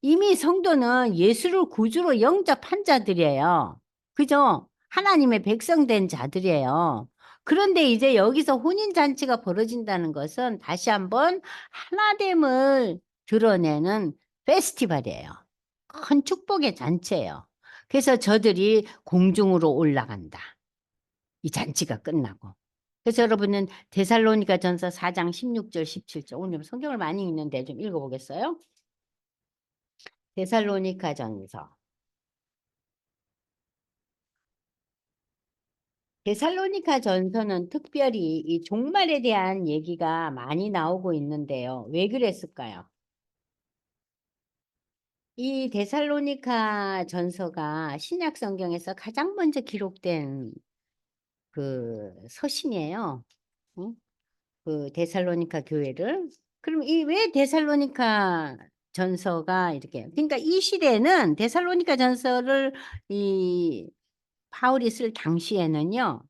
이미 성도는 예수를 구주로 영접한 자들이에요. 그죠? 하나님의 백성된 자들이에요. 그런데 이제 여기서 혼인잔치가 벌어진다는 것은 다시 한번 하나됨을 드러내는 페스티벌이에요. 큰 축복의 잔치예요. 그래서 저들이 공중으로 올라간다. 이 잔치가 끝나고. 그래서 여러분은 데살로니가 전서 4장 16절 17절 오늘 성경을 많이 읽는데 좀 읽어보겠어요? 데살로니가 전서. 데살로니가 전서는 특별히 이 종말에 대한 얘기가 많이 나오고 있는데요. 왜 그랬을까요? 이 데살로니가 전서가 신약 성경에서 가장 먼저 기록된 그 서신이에요. 응? 그 데살로니가 교회를. 그럼 이 왜 데살로니가 전서가 이렇게 그러니까 이 시대는 데살로니가 전서를 이 바울이 쓸 당시에는요.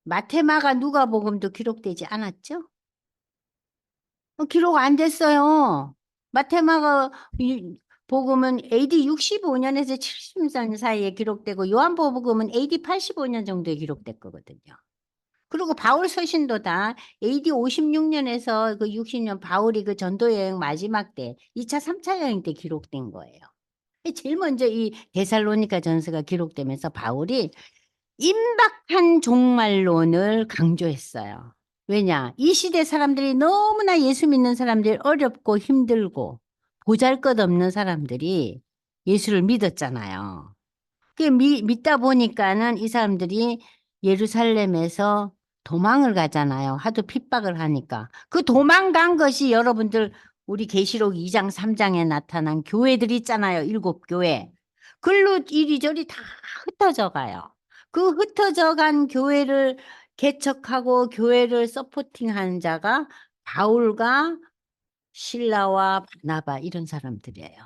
마테마가 누가복음도 기록되지 않았죠? 기록 안 됐어요. 마테마가 복음은 AD 65년에서 70년 사이에 기록되고 요한복음은 AD 85년 정도에 기록됐거든요. 그리고 바울 서신도 다 AD 56년에서 그 60년 바울이 그 전도 여행 마지막 때 2차, 3차 여행 때 기록된 거예요. 제일 먼저 이 데살로니가 전서가 기록되면서 바울이 임박한 종말론을 강조했어요. 왜냐? 이 시대 사람들이 너무나 예수 믿는 사람들이 어렵고 힘들고 보잘것없는 사람들이 예수를 믿었잖아요. 그 믿다 보니까는 이 사람들이 예루살렘에서 도망을 가잖아요. 하도 핍박을 하니까. 그 도망간 것이 여러분들 우리 계시록 2장 3장에 나타난 교회들 있잖아요. 7교회. 글로 이리저리 다 흩어져 가요. 그 흩어져 간 교회를 개척하고 교회를 서포팅한 자가 바울과 실라와 바나바 이런 사람들이에요.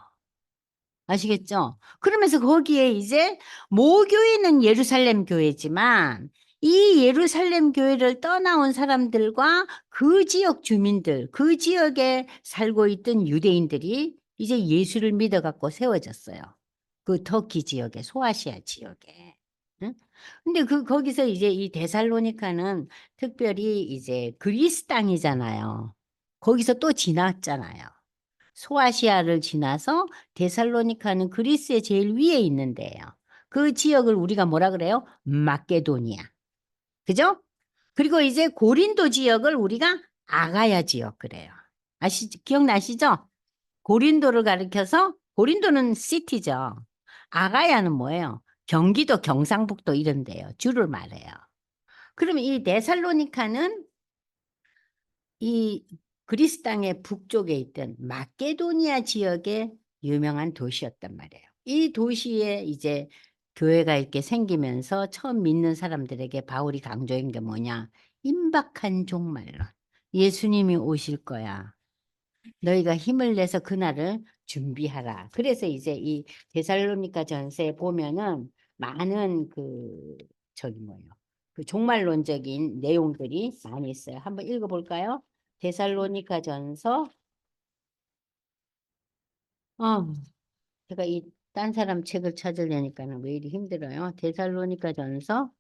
아시겠죠? 그러면서 거기에 이제 모교회는 예루살렘 교회지만 이 예루살렘 교회를 떠나온 사람들과 그 지역 주민들, 그 지역에 살고 있던 유대인들이 이제 예수를 믿어갖고 세워졌어요. 그 터키 지역에, 소아시아 지역에. 응? 근데 거기서 이제 이 데살로니카는 특별히 이제 그리스 땅이잖아요. 거기서 또 지났잖아요. 소아시아를 지나서 데살로니카는 그리스의 제일 위에 있는데요. 그 지역을 우리가 뭐라 그래요? 마케도니아. 그죠? 그리고 이제 고린도 지역을 우리가 아가야 지역 그래요. 기억나시죠? 고린도를 가리켜서 고린도는 시티죠. 아가야는 뭐예요? 경기도, 경상북도 이런데요. 주를 말해요. 그러면 이 데살로니카는 이 그리스 땅의 북쪽에 있던 마케도니아 지역의 유명한 도시였단 말이에요. 이 도시에 이제 교회가 이렇게 생기면서 처음 믿는 사람들에게 바울이 강조한 게 뭐냐? 임박한 종말론. 예수님이 오실 거야. 너희가 힘을 내서 그날을 준비하라. 그래서 이제 이 데살로니가 전서에 보면은 많은 저기 뭐예요. 그 종말론적인 내용들이 많이 있어요. 한번 읽어볼까요? 데살로니가 전서. 어, 제가 이 딴 사람 책을 찾으려니까는 왜 이리 힘들어요. 데살로니가 전서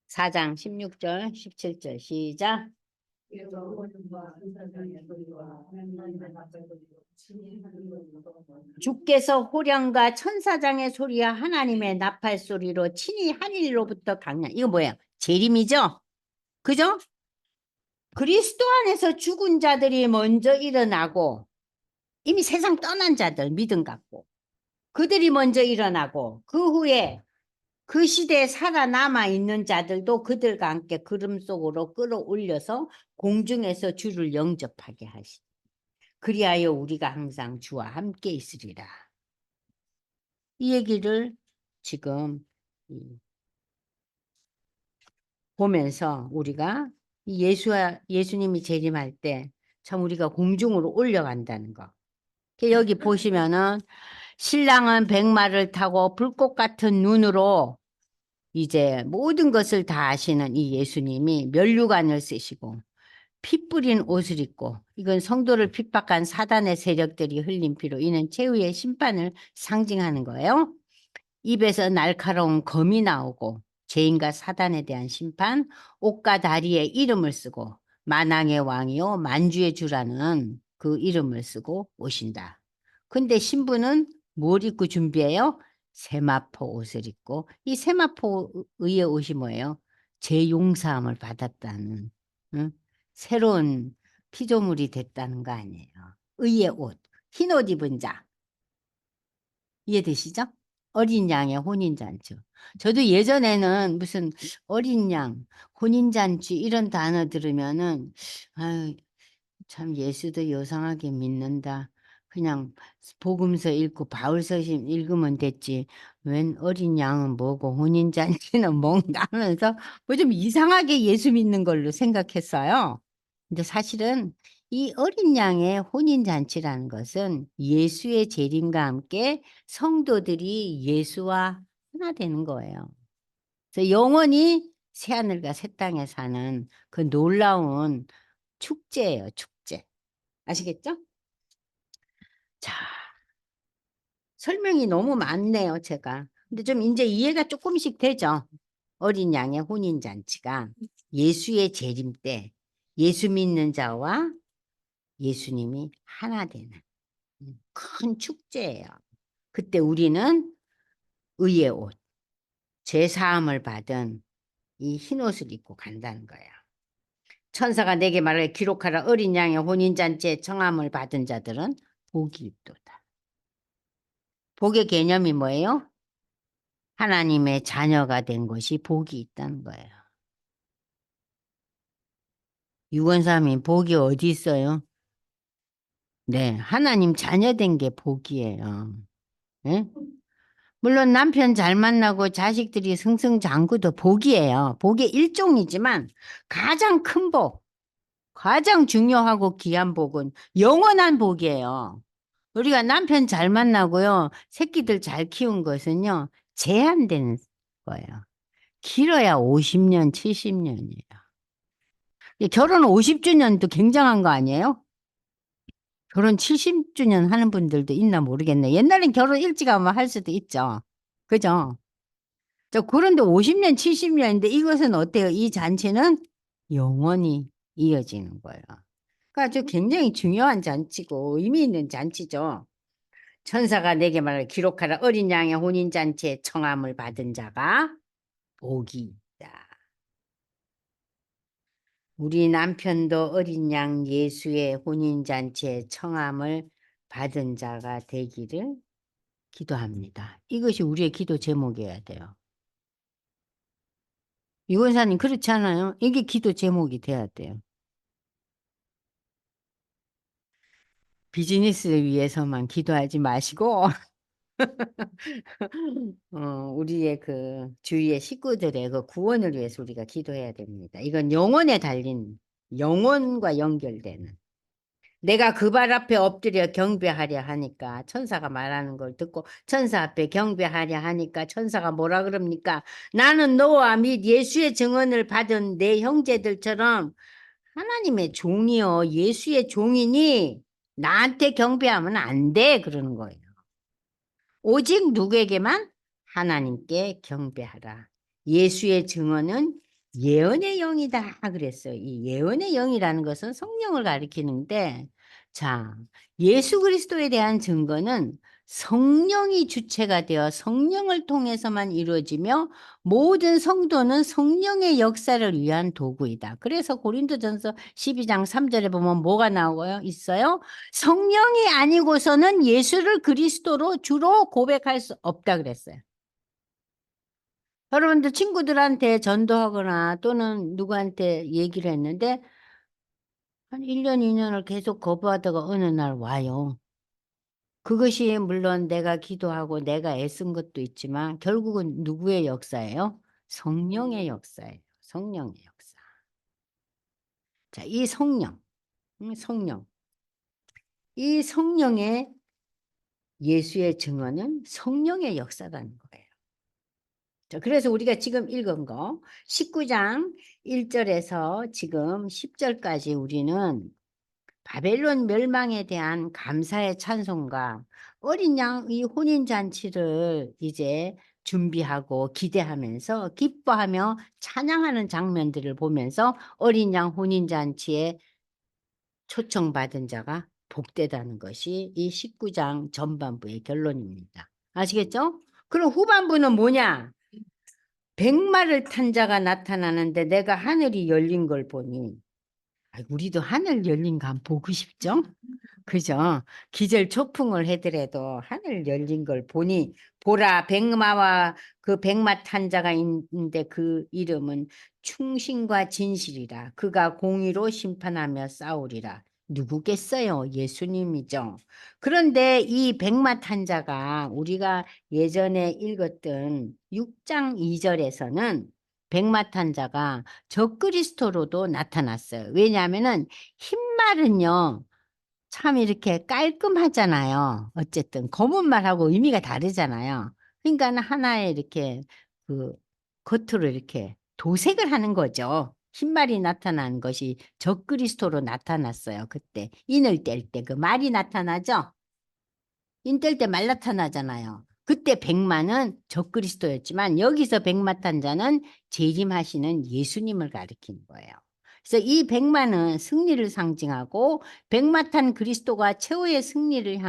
4장 16절, 17절 시작. 주께서 호령과 천사장의 소리와 하나님의 나팔 소리로 친히 하늘로부터 강림. 이거 뭐야? 재림이죠? 그죠? 그리스도 안에서 죽은 자들이 먼저 일어나고 이미 세상 떠난 자들 믿음 갖고 그들이 먼저 일어나고 그 후에 그 시대에 살아남아 있는 자들도 그들과 함께 구름 속으로 끌어올려서 공중에서 주를 영접하게 하시. 그리하여 우리가 항상 주와 함께 있으리라. 이 얘기를 지금 보면서 우리가 이 예수님이 재림할 때 참 우리가 공중으로 올려간다는 거. 여기 보시면은 신랑은 백마를 타고 불꽃 같은 눈으로 이제 모든 것을 다 아시는 이 예수님이 면류관을 쓰시고 피 뿌린 옷을 입고, 이건 성도를 핍박한 사단의 세력들이 흘린 피로 이는 최후의 심판을 상징하는 거예요. 입에서 날카로운 검이 나오고 죄인과 사단에 대한 심판, 옷과 다리에 이름을 쓰고 만왕의 왕이요 만주의 주라는 그 이름을 쓰고 오신다. 근데 신부는 뭘 입고 준비해요? 세마포 옷을 입고, 이 세마포 의의 옷이 뭐예요? 죄 용서함을 받았다는, 응? 새로운 피조물이 됐다는 거 아니에요. 의의 옷, 흰 옷 입은 자. 이해되시죠? 어린 양의 혼인잔치. 저도 예전에는 무슨 어린 양, 혼인잔치 이런 단어 들으면은, 아유, 참 예수도 요상하게 믿는다. 그냥 복음서 읽고 바울서심 읽으면 됐지. 웬 어린 양은 뭐고 혼인잔치는 뭔가 하면서 뭐 좀 이상하게 예수 믿는 걸로 생각했어요. 근데 사실은 이 어린 양의 혼인잔치라는 것은 예수의 재림과 함께 성도들이 예수와 하나 되는 거예요. 그래서 영원히 새하늘과 새 땅에 사는 그 놀라운 축제예요, 축제. 아시겠죠? 자, 설명이 너무 많네요, 제가. 근데 좀 이제 이해가 조금씩 되죠? 어린 양의 혼인잔치가 예수의 재림 때 예수 믿는 자와 예수님이 하나 되는 큰 축제예요. 그때 우리는 의의 옷, 죄 사함을 받은 이 흰 옷을 입고 간다는 거예요. 천사가 내게 말하여 기록하라. 어린 양의 혼인잔치에 청함을 받은 자들은 복이 있도다. 복의 개념이 뭐예요? 하나님의 자녀가 된 것이 복이 있다는 거예요. 유권사님, 복이 어디 있어요? 네, 하나님 자녀 된 게 복이에요. 예? 물론 남편 잘 만나고 자식들이 승승장구도 복이에요. 복의 일종이지만 가장 큰 복, 가장 중요하고 귀한 복은 영원한 복이에요. 우리가 남편 잘 만나고요, 새끼들 잘 키운 것은요, 제한되는 거예요. 길어야 50년, 70년이에요. 결혼 50주년도 굉장한 거 아니에요? 결혼 70주년 하는 분들도 있나 모르겠네. 옛날엔 결혼 일찍 하면 할 수도 있죠. 그죠? 그런데 50년, 70년인데 이것은 어때요? 이 잔치는 영원히 이어지는 거예요. 그러니까 아주 굉장히 중요한 잔치고 의미 있는 잔치죠. 천사가 내게 말하여 기록하라. 어린 양의 혼인잔치에 청함을 받은 자가 복이 있다. 우리 남편도 어린 양 예수의 혼인잔치에 청함을 받은 자가 되기를 기도합니다. 이것이 우리의 기도 제목이어야 돼요. 유권사님 그렇지 않아요? 이게 기도 제목이 돼야 돼요. 비즈니스를 위해서만 기도하지 마시고 우리의 그 주위의 식구들의 그 구원을 위해서 우리가 기도해야 됩니다. 이건 영혼에 달린, 영혼과 연결되는. 내가 그 발 앞에 엎드려 경배하려 하니까 천사가 말하는 걸 듣고 천사 앞에 경배하려 하니까 천사가 뭐라 그럽니까? 나는 너와 및 예수의 증언을 받은 내 형제들처럼 하나님의 종이요 예수의 종이니 나한테 경배하면 안 돼 그러는 거예요. 오직 누구에게만? 하나님께 경배하라. 예수의 증언은 예언의 영이다 그랬어요. 이 예언의 영이라는 것은 성령을 가리키는데, 자, 예수 그리스도에 대한 증거는 성령이 주체가 되어 성령을 통해서만 이루어지며 모든 성도는 성령의 역사를 위한 도구이다. 그래서 고린도전서 12장 3절에 보면 뭐가 나오고요? 있어요? 성령이 아니고서는 예수를 그리스도로 주로 고백할 수 없다 그랬어요. 여러분들 친구들한테 전도하거나 또는 누구한테 얘기를 했는데 한 1년, 2년을 계속 거부하다가 어느 날 와요. 그것이 물론 내가 기도하고 내가 애쓴 것도 있지만 결국은 누구의 역사예요? 성령의 역사예요. 성령의 역사. 자, 이 성령, 성령. 이 성령의 예수의 증언은 성령의 역사라는 거예요. 자, 그래서 우리가 지금 읽은 거 19장 1절에서 지금 10절까지 우리는 바벨론 멸망에 대한 감사의 찬송과 어린 양 이 혼인잔치를 이제 준비하고 기대하면서 기뻐하며 찬양하는 장면들을 보면서 어린 양 혼인잔치에 초청받은 자가 복되다는 것이 이 19장 전반부의 결론입니다. 아시겠죠? 그럼 후반부는 뭐냐? 백마를 탄 자가 나타나는데 내가 하늘이 열린 걸 보니 우리도 하늘 열린 거 한번 보고 싶죠? 그죠? 기절 초풍을 해더라도 하늘 열린 걸 보니 보라 백마와 그 백마 탄 자가 있는데 그 이름은 충신과 진실이라 그가 공의로 심판하며 싸우리라. 누구겠어요? 예수님이죠. 그런데 이 백마 탄 자가 우리가 예전에 읽었던 6장 2절에서는 백마 탄 자가 적그리스도로도 나타났어요. 왜냐하면은 흰말은요 참 이렇게 깔끔하잖아요. 어쨌든 검은 말하고 의미가 다르잖아요. 그러니까 하나의 이렇게 그 겉으로 이렇게 도색을 하는 거죠. 흰말이 나타난 것이 적그리스도로 나타났어요. 그때 인을 뗄 때 그 말이 나타나죠. 인 뗄 때 말 나타나잖아요. 그때 백마는 적그리스도였지만 여기서 백마탄 자는 재림하시는 예수님을 가리키는 거예요. 그래서 이 백마는 승리를 상징하고 백마탄 그리스도가 최후의 승리를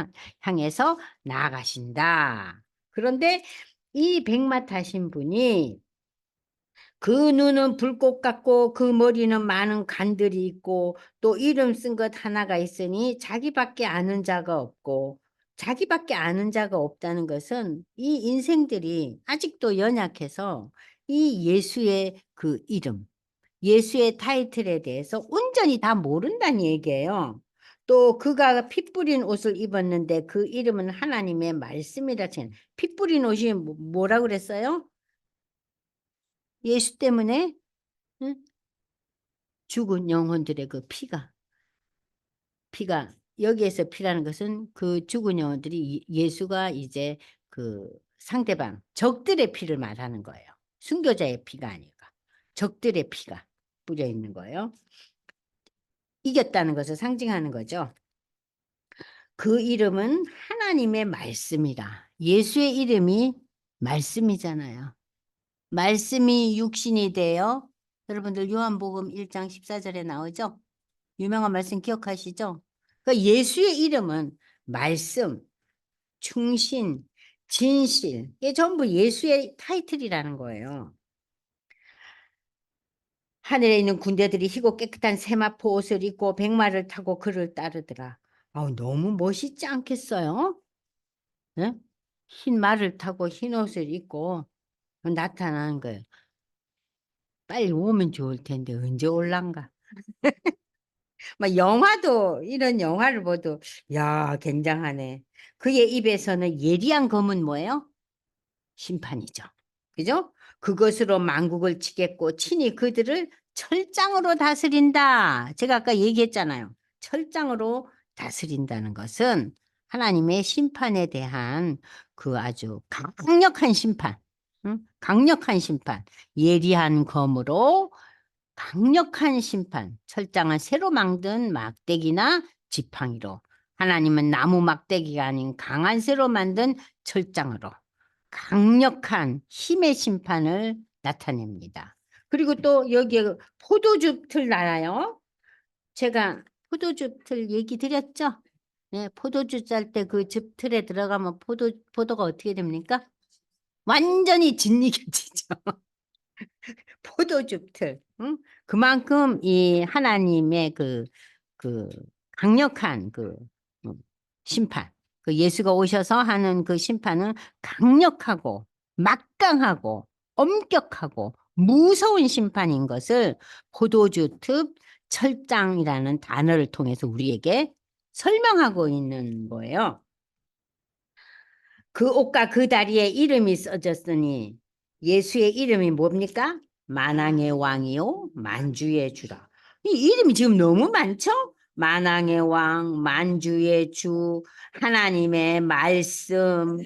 향해서 나아가신다. 그런데 이 백마 타신 분이 그 눈은 불꽃 같고 그 머리는 많은 관들이 있고 또 이름 쓴 것 하나가 있으니 자기밖에 아는 자가 없고 자기밖에 아는 자가 없다는 것은 이 인생들이 아직도 연약해서 이 예수의 그 이름, 예수의 타이틀에 대해서 온전히 다 모른다는 얘기예요. 또 그가 피 뿌린 옷을 입었는데 그 이름은 하나님의 말씀이라 chen. 피 뿌린 옷이 뭐라 그랬어요? 예수 때문에 응? 죽은 영혼들의 그 피가 여기에서 피라는 것은 그 죽은 영혼들이 예수가 이제 그 상대방 적들의 피를 말하는 거예요. 순교자의 피가 아니라 적들의 피가 뿌려 있는 거예요. 이겼다는 것을 상징하는 거죠. 그 이름은 하나님의 말씀이라. 예수의 이름이 말씀이잖아요. 말씀이 육신이 되어 여러분들 요한복음 1장 14절에 나오죠? 유명한 말씀 기억하시죠? 그러니까 예수의 이름은 말씀, 충신, 진실. 이게 전부 예수의 타이틀이라는 거예요. 하늘에 있는 군대들이 희고 깨끗한 세마포 옷을 입고 백마를 타고 그를 따르더라. 너무 멋있지 않겠어요? 네? 흰 말을 타고 흰 옷을 입고 나타나는 거예요. 빨리 오면 좋을 텐데 언제 올란가? 막 영화도 이런 영화를 봐도 야 굉장하네. 그의 입에서는 예리한 검은 뭐예요? 심판이죠. 그죠? 그것으로 만국을 치겠고 친히 그들을 철장으로 다스린다. 제가 아까 얘기했잖아요. 철장으로 다스린다는 것은 하나님의 심판에 대한 그 아주 강력한 심판, 응? 강력한 심판, 예리한 검으로 강력한 심판, 철장은 새로 만든 막대기나 지팡이로, 하나님은 나무 막대기가 아닌 강한 새로 만든 철장으로 강력한 힘의 심판을 나타냅니다. 그리고 또 여기에 포도즙 틀 나요. 제가 포도즙 틀 얘기 드렸죠? 네, 포도주 짤 때 그 즙 틀에 들어가면 포도가 어떻게 됩니까? 완전히 진리겨지죠. 포도즙 틀. 응? 그만큼 이 하나님의 그 강력한 음, 심판. 그 예수가 오셔서 하는 그 심판은 강력하고 막강하고 엄격하고 무서운 심판인 것을 포도주 틈 철장이라는 단어를 통해서 우리에게 설명하고 있는 거예요. 그 옷과 그 다리에 이름이 써졌으니 예수의 이름이 뭡니까? 만왕의 왕이요 만주의 주라. 이 이름이 지금 너무 많죠? 만왕의 왕, 만주의 주, 하나님의 말씀,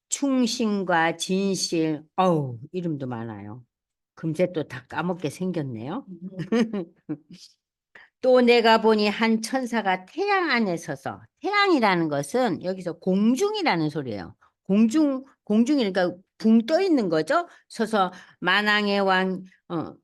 충신과 진실. 어우, 이름도 많아요. 금세 또 다 까먹게 생겼네요. 또 내가 보니 한 천사가 태양 안에 서서, 태양이라는 것은 여기서 공중이라는 소리예요. 공중이니까 붕 떠 있는 거죠. 서서 만왕의 왕,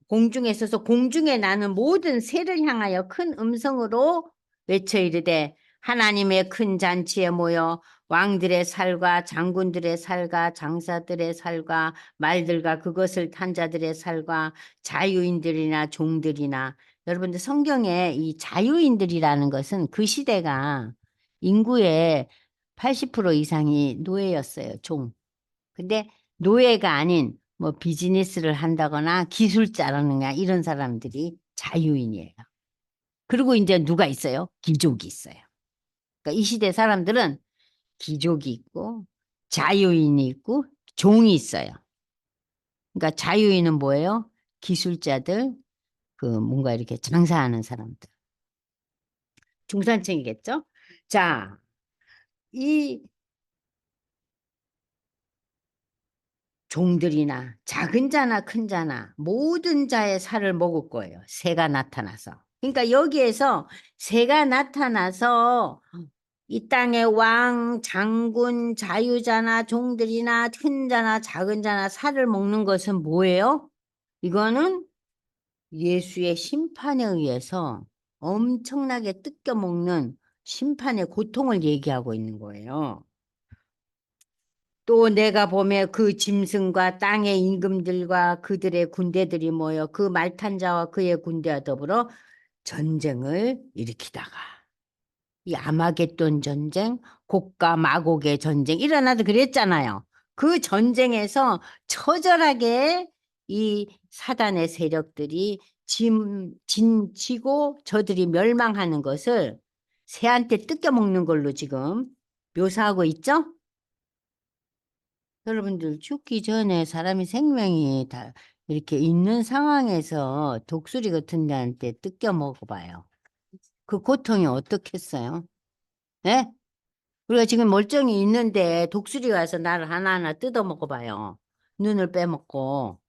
공중에 서서 공중에 나는 모든 새를 향하여 큰 음성으로 외쳐 이르되 하나님의 큰 잔치에 모여 왕들의 살과 장군들의 살과 장사들의 살과 말들과 그것을 탄 자들의 살과 자유인들이나 종들이나, 여러분들 성경에 이 자유인들이라는 것은 그 시대가 인구의 80% 이상이 노예였어요, 종. 근데 노예가 아닌 뭐 비즈니스를 한다거나 기술자라는가 이런 사람들이 자유인이에요. 그리고 이제 누가 있어요? 귀족이 있어요. 그러니까 이 시대 사람들은 귀족이 있고 자유인이 있고 종이 있어요. 그러니까 자유인은 뭐예요? 기술자들, 그 뭔가 이렇게 장사하는 사람들. 중산층이겠죠? 자, 이 종들이나 작은 자나 큰 자나 모든 자의 살을 먹을 거예요. 새가 나타나서. 그러니까 여기에서 새가 나타나서 이 땅의 왕, 장군, 자유자나 종들이나 큰 자나 작은 자나 살을 먹는 것은 뭐예요? 이거는 예수의 심판에 의해서 엄청나게 뜯겨 먹는 심판의 고통을 얘기하고 있는 거예요. 또 내가 보며 그 짐승과 땅의 임금들과 그들의 군대들이 모여 그 말탄 자와 그의 군대와 더불어 전쟁을 일으키다가, 이 아마겟돈 전쟁, 곡과 마곡의 전쟁 일어나도 그랬잖아요. 그 전쟁에서 처절하게 이 사단의 세력들이 진치고 저들이 멸망하는 것을 새한테 뜯겨먹는 걸로 지금 묘사하고 있죠? 여러분들 죽기 전에 사람이 생명이 다 이렇게 있는 상황에서 독수리 같은 데한테 뜯겨 먹어봐요. 그 고통이 어떻겠어요? 예? 우리가 지금 멀쩡히 있는데 독수리 와서 나를 하나하나 뜯어 먹어봐요. 눈을 빼먹고.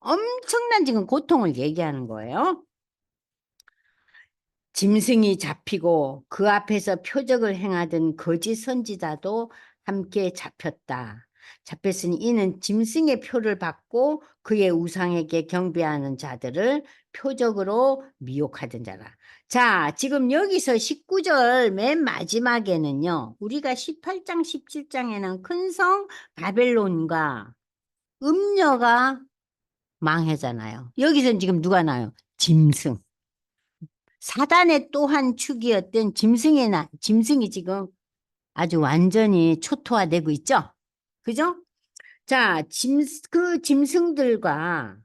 엄청난 지금 고통을 얘기하는 거예요. 짐승이 잡히고 그 앞에서 표적을 행하던 거짓 선지자도 함께 잡혔다. 잡혔으니 이는 짐승의 표를 받고 그의 우상에게 경배하는 자들을 표적으로 미혹하던 자라. 자, 지금 여기서 19절 맨 마지막에는요. 우리가 18장, 17장에는 큰 성 바벨론과 음녀가 망하잖아요. 여기서는 지금 누가 나요? 짐승. 사단의 또 한 축이었던 짐승이 지금 아주 완전히 초토화되고 있죠? 그죠? 자, 그 짐승들과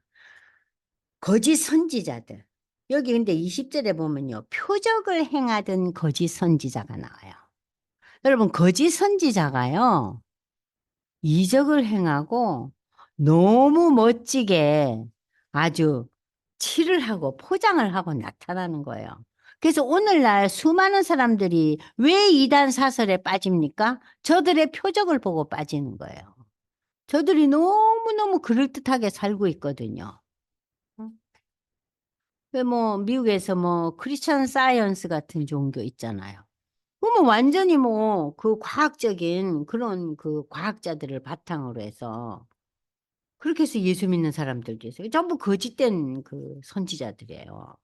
거짓 선지자들. 여기 근데 20절에 보면요. 표적을 행하던 거짓 선지자가 나와요. 여러분, 거짓 선지자가요. 이적을 행하고 너무 멋지게 아주 칠을 하고 포장을 하고 나타나는 거예요. 그래서 오늘날 수많은 사람들이 왜 이단 사설에 빠집니까? 저들의 표적을 보고 빠지는 거예요. 저들이 너무너무 그럴듯하게 살고 있거든요. 왜 뭐 미국에서 뭐 크리스천 사이언스 같은 종교 있잖아요. 그러면 완전히 뭐 그 과학적인 그런 그 과학자들을 바탕으로 해서 그렇게 해서 예수 믿는 사람들도 있어요. 전부 거짓된 그 선지자들이에요.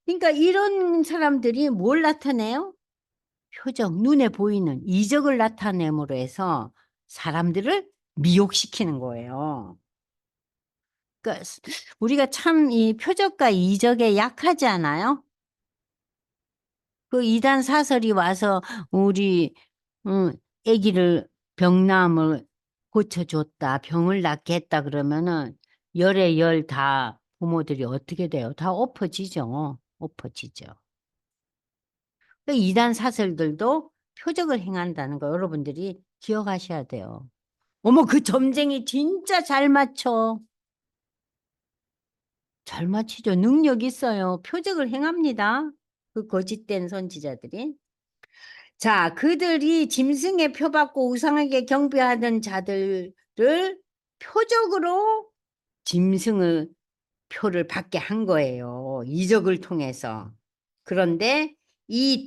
그러니까 이런 사람들이 뭘 나타내요? 표적, 눈에 보이는 이적을 나타냄으로 해서 사람들을 미혹시키는 거예요. 그러니까 우리가 참 이 표적과 이적에 약하지 않아요? 그 이단 사설이 와서 우리 아기를 병남을 고쳐줬다, 병을 낫게 했다 그러면은 열에 열 다 부모들이 어떻게 돼요? 다 엎어지죠. 엎어지죠. 그 이단 사설들도 표적을 행한다는 거 여러분들이 기억하셔야 돼요. 어머, 그 점쟁이 진짜 잘 맞춰. 잘 맞히죠. 능력 있어요. 표적을 행합니다. 그 거짓된 선지자들이. 자, 그들이 짐승의 표 받고 우상에게 경배하던 자들을 표적으로 짐승의 표를 받게 한 거예요. 이적을 통해서. 그런데 이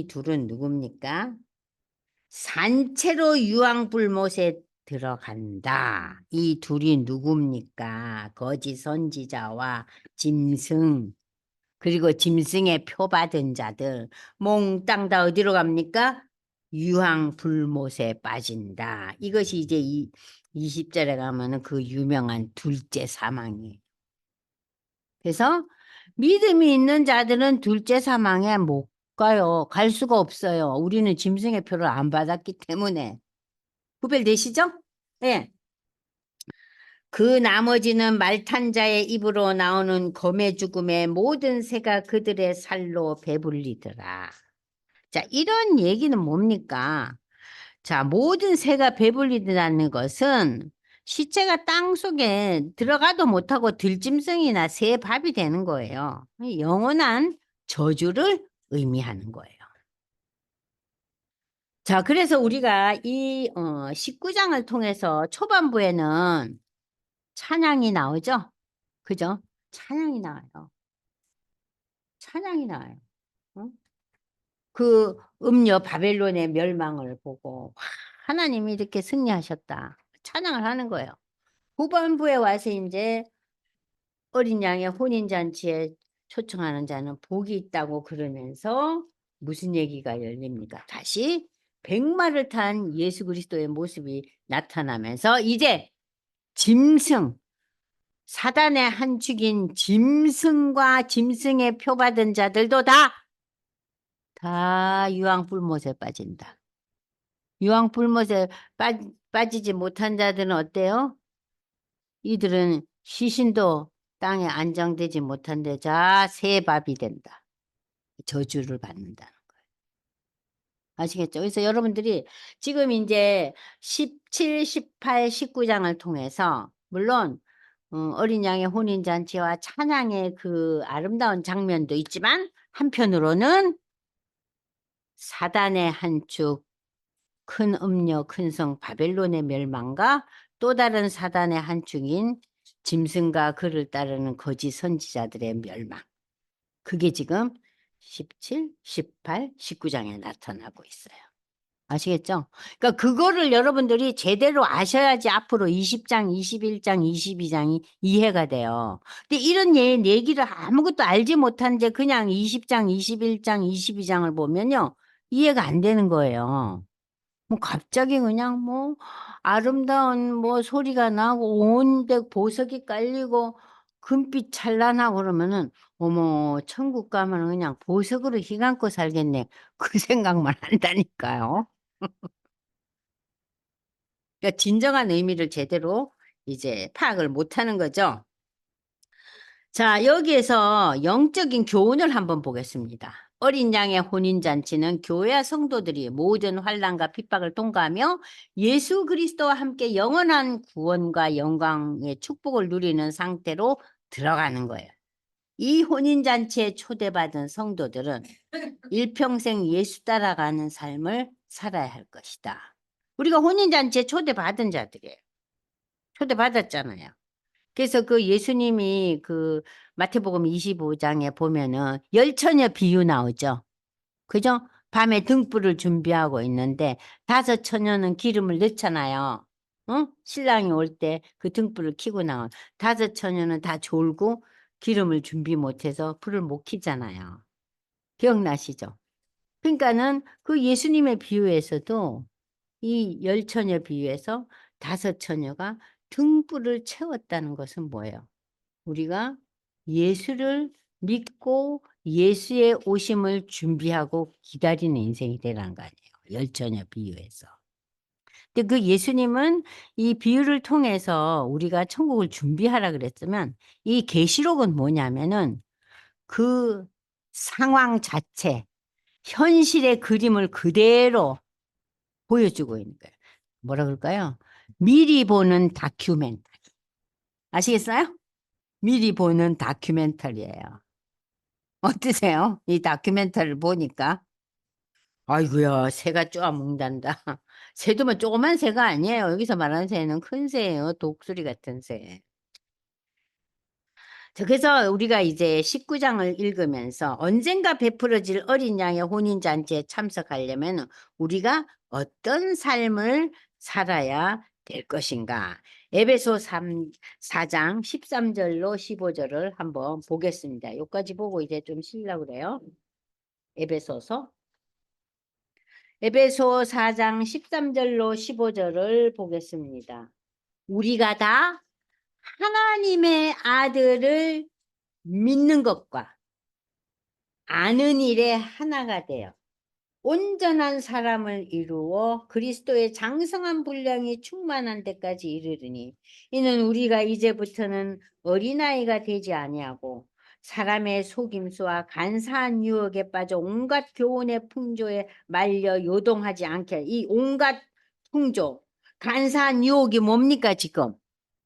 둘은 누굽니까? 산채로 유황불못에 들어간다. 이 둘이 누굽니까? 거짓 선지자와 짐승. 그리고 짐승의 표 받은 자들 몽땅 다 어디로 갑니까? 유황불못에 빠진다. 이것이 이제 20절에 가면은 그 유명한 둘째 사망이에요. 그래서 믿음이 있는 자들은 둘째 사망에 못 가요. 갈 수가 없어요. 우리는 짐승의 표를 안 받았기 때문에. 구별되시죠? 네. 그 나머지는 말탄 자의 입으로 나오는 검의 죽음에 모든 새가 그들의 살로 배불리더라. 자, 이런 얘기는 뭡니까? 자, 모든 새가 배불리더라는 것은 시체가 땅 속에 들어가도 못하고 들짐승이나 새 밥이 되는 거예요. 영원한 저주를 의미하는 거예요. 자, 그래서 우리가 이 19장을 통해서 초반부에는 찬양이 나오죠? 그죠? 찬양이 나와요. 찬양이 나와요. 어? 그 음녀 바벨론의 멸망을 보고 하나님이 이렇게 승리하셨다. 찬양을 하는 거예요. 후반부에 와서 이제 어린 양의 혼인잔치에 초청하는 자는 복이 있다고 그러면서 무슨 얘기가 열립니까? 다시 백마를 탄 예수 그리스도의 모습이 나타나면서 이제 짐승, 사단의 한 축인 짐승과 짐승의 표 받은 자들도 다 유황불못에 빠진다. 유황불못에 빠지지 못한 자들은 어때요? 이들은 시신도 땅에 안정되지 못한데 새 밥이 된다. 저주를 받는다는 거예요. 아시겠죠? 그래서 여러분들이 지금 이제 17, 18, 19장을 통해서 물론 어린 양의 혼인잔치와 찬양의 그 아름다운 장면도 있지만 한편으로는 사단의 한축, 큰 음녀, 큰 성 바벨론의 멸망과 또 다른 사단의 한축인 짐승과 그를 따르는 거짓 선지자들의 멸망. 그게 지금 17, 18, 19장에 나타나고 있어요. 아시겠죠? 그러니까 그거를 여러분들이 제대로 아셔야지 앞으로 20장, 21장, 22장이 이해가 돼요. 근데 이런 얘기를 아무것도 알지 못한 채 그냥 20장, 21장, 22장을 보면요. 이해가 안 되는 거예요. 뭐 갑자기 그냥 뭐 아름다운 뭐 소리가 나고 온데 보석이 깔리고 금빛 찬란하고 그러면은 어머 천국 가면 그냥 보석으로 휘감고 살겠네. 그 생각만 한다니까요. 그러니까 진정한 의미를 제대로 이제 파악을 못하는 거죠. 자, 여기에서 영적인 교훈을 한번 보겠습니다. 어린 양의 혼인잔치는 교회와 성도들이 모든 환난과 핍박을 통과하며 예수 그리스도와 함께 영원한 구원과 영광의 축복을 누리는 상태로 들어가는 거예요. 이 혼인잔치에 초대받은 성도들은 일평생 예수 따라가는 삶을 살아야 할 것이다. 우리가 혼인잔치에 초대받은 자들이에요. 초대받았잖아요. 그래서 그 예수님이 그 마태복음 25장에 보면은 열처녀 비유 나오죠. 그죠? 밤에 등불을 준비하고 있는데 다섯 처녀는 기름을 넣잖아요. 응? 신랑이 올 때 그 등불을 켜고 나온 다섯 처녀는 다 졸고 기름을 준비 못해서 불을 못 켜잖아요. 기억나시죠? 그러니까는 그 예수님의 비유에서도 이 열처녀 비유에서 다섯 처녀가 등불을 채웠다는 것은 뭐예요? 우리가 예수를 믿고 예수의 오심을 준비하고 기다리는 인생이 되라는 거 아니에요. 열처녀 비유에서. 근데 그 예수님은 이 비유를 통해서 우리가 천국을 준비하라 그랬으면 이 계시록은 뭐냐면은 그 상황 자체, 현실의 그림을 그대로 보여주고 있는 거예요. 뭐라 그럴까요? 미리 보는 다큐멘터리. 아시겠어요? 미리 보는 다큐멘터리예요. 어떠세요? 이 다큐멘터리를 보니까. 아이고야, 새가 쪼아먹는단다. 새도만 조그만 새가 아니에요. 여기서 말하는 새는 큰 새예요. 독수리 같은 새. 자, 그래서 우리가 이제 19장을 읽으면서 언젠가 베풀어질 어린 양의 혼인잔치에 참석하려면 우리가 어떤 삶을 살아야 될 것인가. 에베소 4장 13절로 15절을 한번 보겠습니다. 여기까지 보고 이제 좀 쉬려고 그래요. 에베소 4장 13절로 15절을 보겠습니다. 우리가 다 하나님의 아들을 믿는 것과 아는 일에 하나가 되어 온전한 사람을 이루어 그리스도의 장성한 분량이 충만한 데까지 이르르니 이는 우리가 이제부터는 어린아이가 되지 아니하고 사람의 속임수와 간사한 유혹에 빠져 온갖 교훈의 풍조에 말려 요동하지 않게. 이 온갖 풍조, 간사한 유혹이 뭡니까 지금?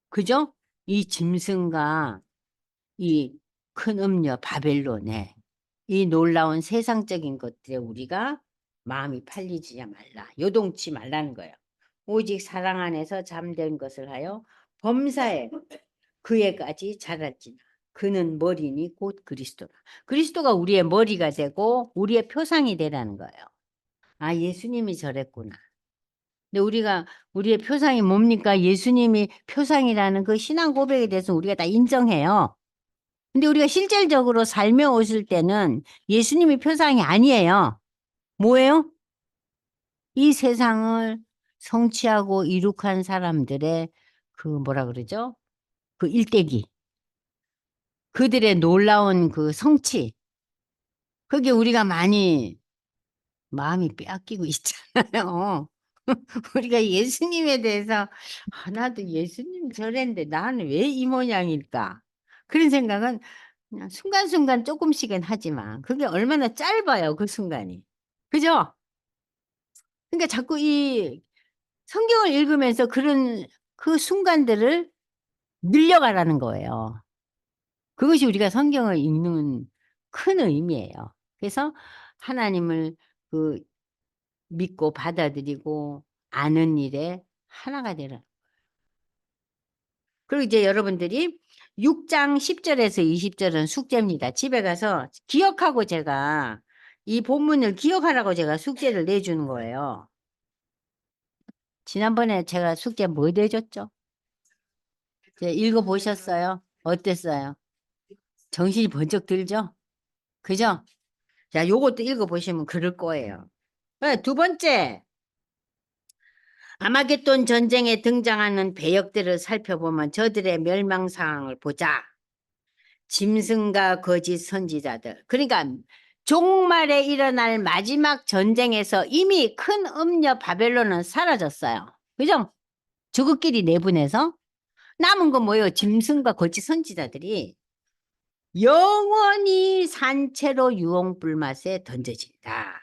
그죠? 이 짐승과 이 큰 음녀 바벨론에 이 놀라운 세상적인 것들에 우리가 마음이 팔리지 말라. 요동치 말라는 거예요. 오직 사랑 안에서 잠든 것을 하여 범사에 그에까지 자랄지나. 그는 머리니 곧 그리스도라. 그리스도가 우리의 머리가 되고 우리의 표상이 되라는 거예요. 아, 예수님이 저랬구나. 근데 우리가 우리의 표상이 뭡니까? 예수님이 표상이라는 그 신앙 고백에 대해서 우리가 다 인정해요. 근데 우리가 실질적으로 삶에 오실 때는 예수님이 표상이 아니에요. 뭐예요? 이 세상을 성취하고 이룩한 사람들의 그 뭐라 그러죠? 그 일대기. 그들의 놀라운 그 성취. 그게 우리가 많이 마음이 빼앗기고 있잖아요. 우리가 예수님에 대해서 나도 예수님 저랬는데 나는 왜 이 모양일까? 그런 생각은 그냥 순간순간 조금씩은 하지만 그게 얼마나 짧아요, 그 순간이. 그죠? 그러니까 자꾸 이 성경을 읽으면서 그런 그 순간들을 늘려가라는 거예요. 그것이 우리가 성경을 읽는 큰 의미예요. 그래서 하나님을 그 믿고 받아들이고 아는 일에 하나가 되라. 그리고 이제 여러분들이 6장 10절에서 20절은 숙제입니다. 집에 가서 기억하고 제가 이 본문을 기억하라고 제가 숙제를 내주는 거예요. 지난번에 제가 숙제 뭐 내줬죠? 읽어보셨어요? 어땠어요? 정신이 번쩍 들죠? 그죠? 자, 요것도 읽어보시면 그럴 거예요. 네, 두 번째, 아마겟돈 전쟁에 등장하는 배역들을 살펴보면 저들의 멸망 상황을 보자. 짐승과 거짓 선지자들. 그러니까 종말에 일어날 마지막 전쟁에서 이미 큰 음녀 바벨론은 사라졌어요. 그죠? 저것끼리 내분해서 남은 건 뭐예요? 짐승과 거짓 선지자들이 영원히 산채로 유황불맛에 던져진다.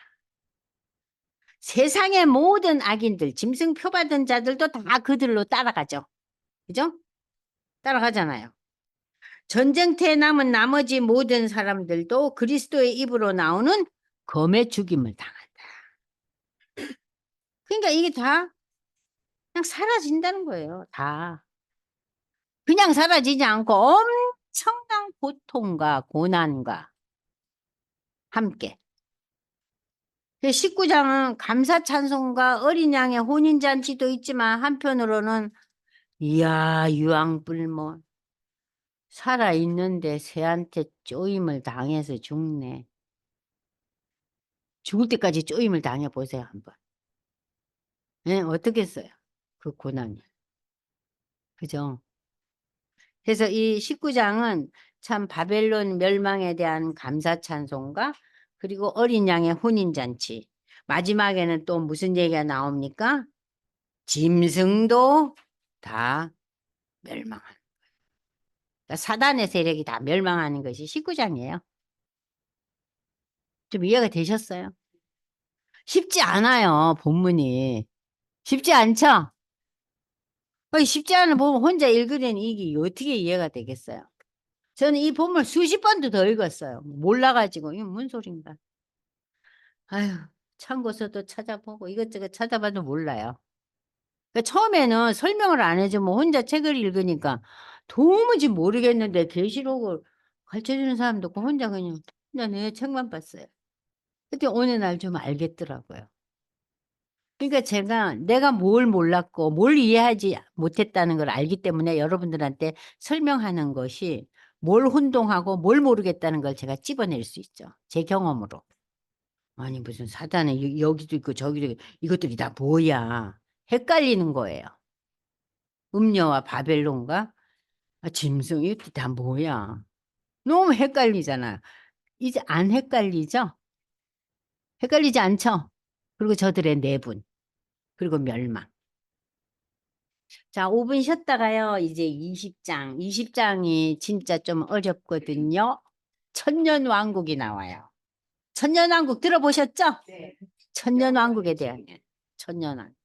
세상의 모든 악인들, 짐승 표받은 자들도 다 그들로 따라가죠. 그죠? 따라가잖아요. 전쟁터에 남은 나머지 모든 사람들도 그리스도의 입으로 나오는 검의 죽임을 당한다. 그러니까 이게 다 그냥 사라진다는 거예요. 다. 그냥 사라지지 않고 엄청난 고통과 고난과 함께. 19장은 감사 찬송과 어린 양의 혼인잔치도 있지만 한편으로는 이야 유황불몬 살아있는데 새한테 쪼임을 당해서 죽네. 죽을 때까지 쪼임을 당해보세요 한번. 네, 어떻겠어요? 그 고난이. 그죠? 그래서 이 19장은 참 바벨론 멸망에 대한 감사 찬송가 그리고 어린 양의 혼인잔치. 마지막에는 또 무슨 얘기가 나옵니까? 짐승도 다 멸망하는. 그러니까 사단의 세력이 다 멸망하는 것이 19장이에요. 좀 이해가 되셨어요? 쉽지 않아요, 본문이. 쉽지 않죠? 쉽지 않은 본을 혼자 읽으려니 이게 어떻게 이해가 되겠어요? 저는 이 본을 수십 번도 더 읽었어요. 몰라가지고 이게 무슨 소린가. 아유, 참고서도 찾아보고 이것저것 찾아봐도 몰라요. 그러니까 처음에는 설명을 안 해주면 혼자 책을 읽으니까 도무지 모르겠는데 계시록을 가르쳐주는 사람도 없고 혼자 그냥 내 책만 봤어요. 근데 어느 날 좀 알겠더라고요. 그러니까 제가 내가 뭘 몰랐고 뭘 이해하지 못했다는 걸 알기 때문에 여러분들한테 설명하는 것이 뭘 혼동하고 뭘 모르겠다는 걸 제가 찝어낼 수 있죠. 제 경험으로. 아니 무슨 사단에 여기도 있고 저기도 있고 이것들이 다 뭐야. 헷갈리는 거예요. 음녀와 바벨론과 짐승이 다 뭐야. 너무 헷갈리잖아요. 이제 안 헷갈리죠? 헷갈리지 않죠? 그리고 저들의 내분, 그리고 멸망. 자, 5분 쉬었다가요. 이제 20장. 20장이 진짜 좀 어렵거든요. 천년왕국이 나와요. 천년왕국 들어보셨죠? 네. 천년왕국에 대한 천년왕국.